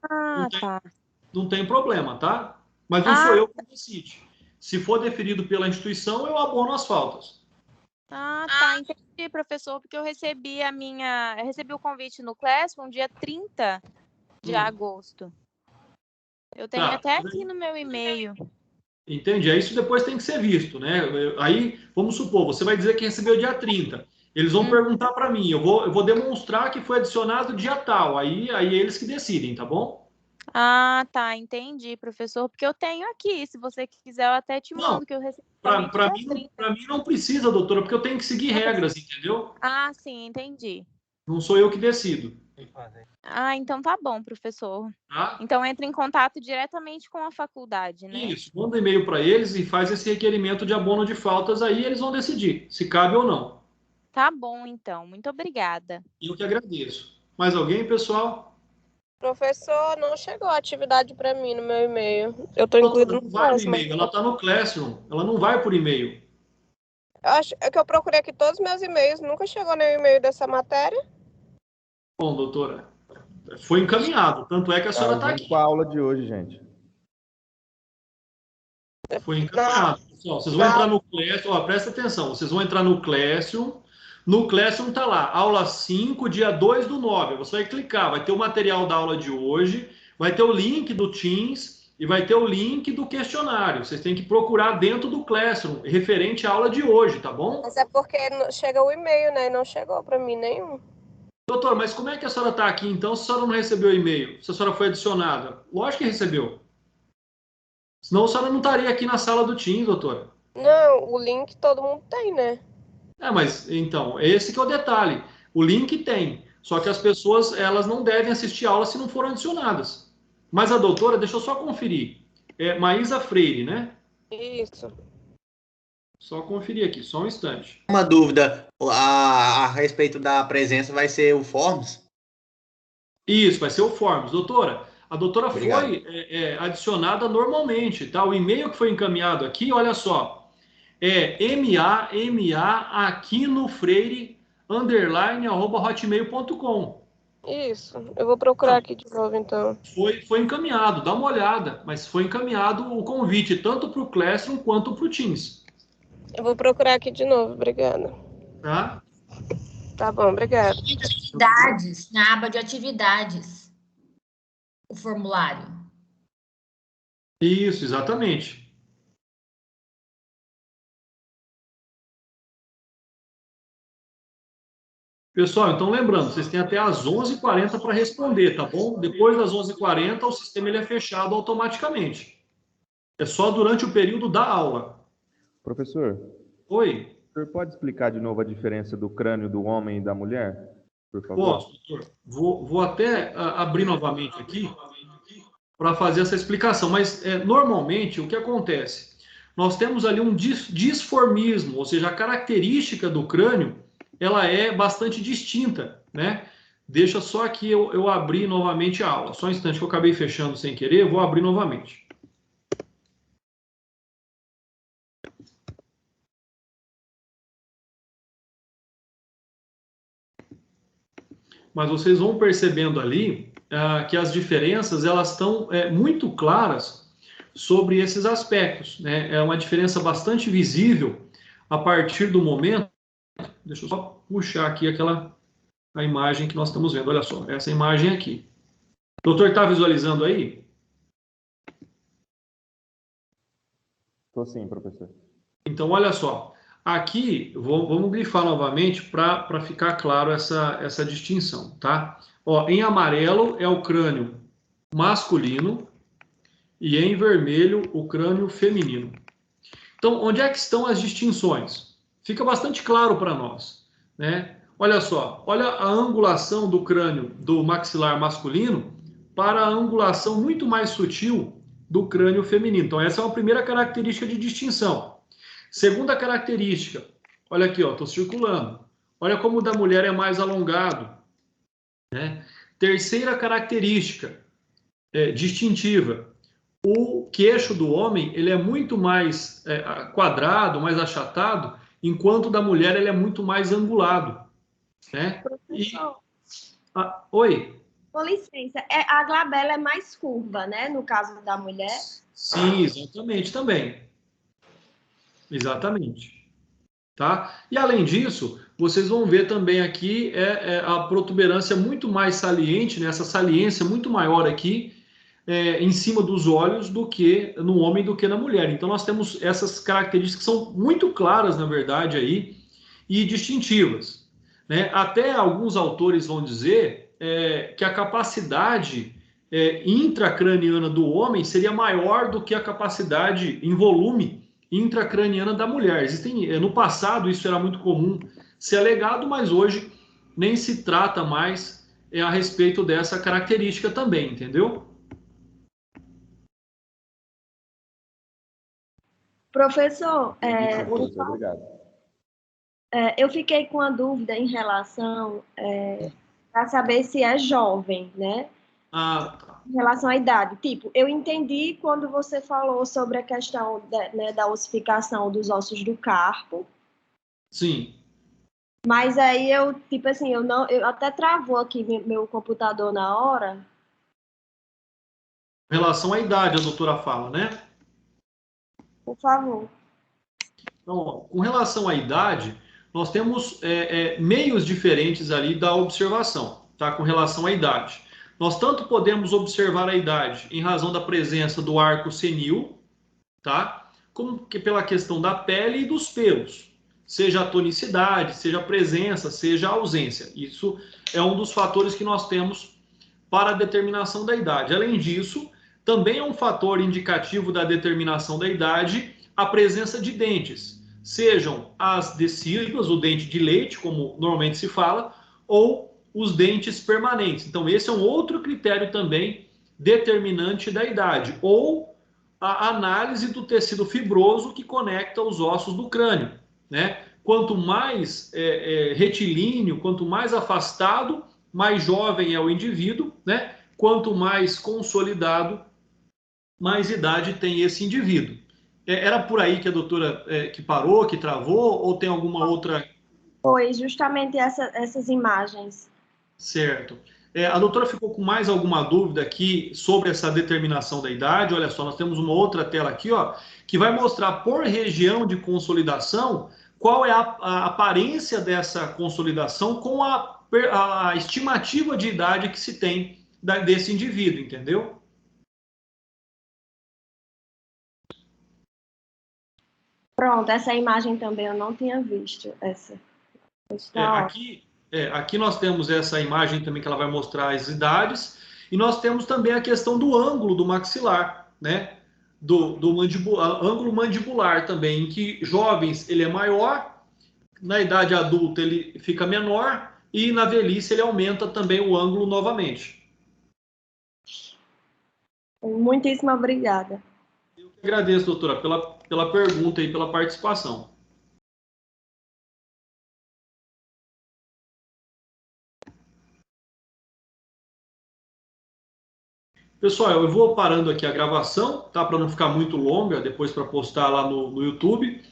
não tem problema, tá? Mas não sou eu que decide. Se for deferido pela instituição, eu abono as faltas. Tá, entendi, professor, porque eu recebi o convite no Classroom dia 30 de agosto. Eu tenho até aqui no meu e-mail. Entendi. Isso depois tem que ser visto, né? Aí, vamos supor, você vai dizer que recebeu dia 30. Eles vão perguntar para mim, eu vou demonstrar que foi adicionado dia tal. Aí eles que decidem, tá bom? Tá, entendi, professor, porque eu tenho aqui, se você quiser eu até te mando que eu recebi. Para mim não precisa, doutora, porque eu tenho que seguir regras, entendeu? Sim, entendi. Não sou eu que decido. Então tá bom, professor. Tá? Então entra em contato diretamente com a faculdade, né? Isso, manda e-mail para eles e faz esse requerimento de abono de faltas, aí eles vão decidir se cabe ou não. Tá bom, então. Muito obrigada. Eu que agradeço. Mais alguém, pessoal? Professor, não chegou a atividade para mim no meu e-mail. Eu estou incluído no Classroom. Ela está no Classroom. Ela não vai por e-mail. É que eu procurei aqui todos os meus e-mails. Nunca chegou nenhum e-mail dessa matéria. Bom, doutora, foi encaminhado. Tanto é que a senhora está aqui. Com a aula de hoje, gente. Foi encaminhado. Pessoal, vocês vão entrar no Classroom. Presta atenção. Vocês vão entrar no Classroom. No Classroom está lá, aula 5, dia 2/9. Você vai clicar, vai ter o material da aula de hoje, vai ter o link do Teams e vai ter o link do questionário. Vocês têm que procurar dentro do Classroom, referente à aula de hoje, tá bom? Mas é porque chega o e-mail, né? E não chegou para mim nenhum. Doutor, mas como é que a senhora está aqui, então, se a senhora não recebeu o e-mail? Se a senhora foi adicionada? Lógico que recebeu. Senão a senhora não estaria aqui na sala do Teams, doutora. Não, o link todo mundo tem, né? Mas, então, esse que é o detalhe. O link tem, só que as pessoas, elas não devem assistir a aula se não foram adicionadas. Mas a doutora, deixa eu só conferir. É Maísa Freire, né? Isso. Só conferir aqui, só um instante. Uma dúvida a respeito da presença vai ser o Forms? Isso, vai ser o Forms. Doutora, a doutora foi adicionada normalmente, tá? O e-mail que foi encaminhado aqui, olha só, é maquinofreire_hotmail.com. Isso, eu vou procurar aqui de novo, então. Foi encaminhado, dá uma olhada, mas foi encaminhado o convite tanto para o Classroom quanto para o Teams. Eu vou procurar aqui de novo, obrigada. Tá? Tá bom, obrigada. Atividades, na aba de atividades, o formulário. Isso, exatamente. Pessoal, então lembrando, vocês têm até às 11h40 para responder, tá bom? Depois das 11h40, o sistema ele é fechado automaticamente. É só durante o período da aula. Professor, Oi. o senhor pode explicar de novo a diferença do crânio do homem e da mulher, por favor? Posso, doutor. Vou até abrir novamente aqui para fazer essa explicação, mas normalmente o que acontece? Nós temos ali um disformismo, ou seja, a característica do crânio ela é bastante distinta, né? Deixa só aqui eu abrir novamente a aula. Só um instante que eu acabei fechando sem querer, vou abrir novamente. Mas vocês vão percebendo ali que as diferenças elas estão muito claras sobre esses aspectos, né? É uma diferença bastante visível a partir do momento. Deixa eu só puxar aqui a imagem que nós estamos vendo. Olha só, essa imagem aqui. O doutor está visualizando aí? Estou sim, professor. Então, olha só. Aqui, vamos grifar novamente para ficar claro essa distinção, tá? Ó, em amarelo é o crânio masculino e em vermelho o crânio feminino. Então, onde é que estão as distinções? Fica bastante claro para nós, né? Olha só, olha a angulação do crânio do maxilar masculino para a angulação muito mais sutil do crânio feminino. Então, essa é uma primeira característica de distinção. Segunda característica, olha aqui, estou circulando. Olha como o da mulher é mais alongado, né? Terceira característica distintiva, o queixo do homem ele é muito mais quadrado, mais achatado, enquanto o da mulher ele é muito mais angulado, né? Professor, Oi? com licença, a glabela é mais curva, né? No caso da mulher. Sim, exatamente também. Exatamente. Tá? E além disso, vocês vão ver também aqui a protuberância muito mais saliente, né? Essa saliência muito maior aqui em cima dos olhos do que no homem do que na mulher. Então nós temos essas características que são muito claras, na verdade, aí, e distintivas, né? Até alguns autores vão dizer que a capacidade intracraniana do homem seria maior do que a capacidade em volume intracraniana da mulher. No passado isso era muito comum ser alegado, mas hoje nem se trata mais a respeito dessa característica também, entendeu? Professor, Obrigado. Eu fiquei com a dúvida em relação para saber se é jovem, né? Tá. Em relação à idade. Tipo, eu entendi quando você falou sobre a questão da ossificação dos ossos do carpo. Sim. Mas aí eu até travou aqui meu computador na hora. Em relação à idade, a doutora fala, né? Por favor. Então, com relação à idade, nós temos meios diferentes ali da observação, tá? Com relação à idade. Nós tanto podemos observar a idade em razão da presença do arco senil, tá? Como que pela questão da pele e dos pelos, seja a tonicidade, seja a presença, seja a ausência. Isso é um dos fatores que nós temos para a determinação da idade. Além disso, também é um fator indicativo da determinação da idade a presença de dentes, sejam as decíduas, o dente de leite, como normalmente se fala, ou os dentes permanentes. Então, esse é um outro critério também determinante da idade. Ou a análise do tecido fibroso que conecta os ossos do crânio, né? Quanto mais retilíneo, quanto mais afastado, mais jovem é o indivíduo, né? Quanto mais consolidado, mais idade tem esse indivíduo. Era por aí que a doutora que parou, que travou, ou tem alguma outra... Foi justamente essas imagens. Certo. A doutora ficou com mais alguma dúvida aqui sobre essa determinação da idade? Olha só, nós temos uma outra tela aqui, ó, que vai mostrar por região de consolidação qual é a aparência dessa consolidação com a estimativa de idade que se tem desse indivíduo, entendeu? Pronto, essa imagem também eu não tinha visto. Essa. Aqui nós temos essa imagem também que ela vai mostrar as idades, e nós temos também a questão do ângulo do maxilar, né? Do ângulo mandibular também, em que jovens ele é maior, na idade adulta ele fica menor, e na velhice ele aumenta também o ângulo novamente. Muitíssimo obrigada. Eu que agradeço, doutora, pela pergunta e pela participação. Pessoal, eu vou parando aqui a gravação, tá? Para não ficar muito longa, depois para postar lá no YouTube.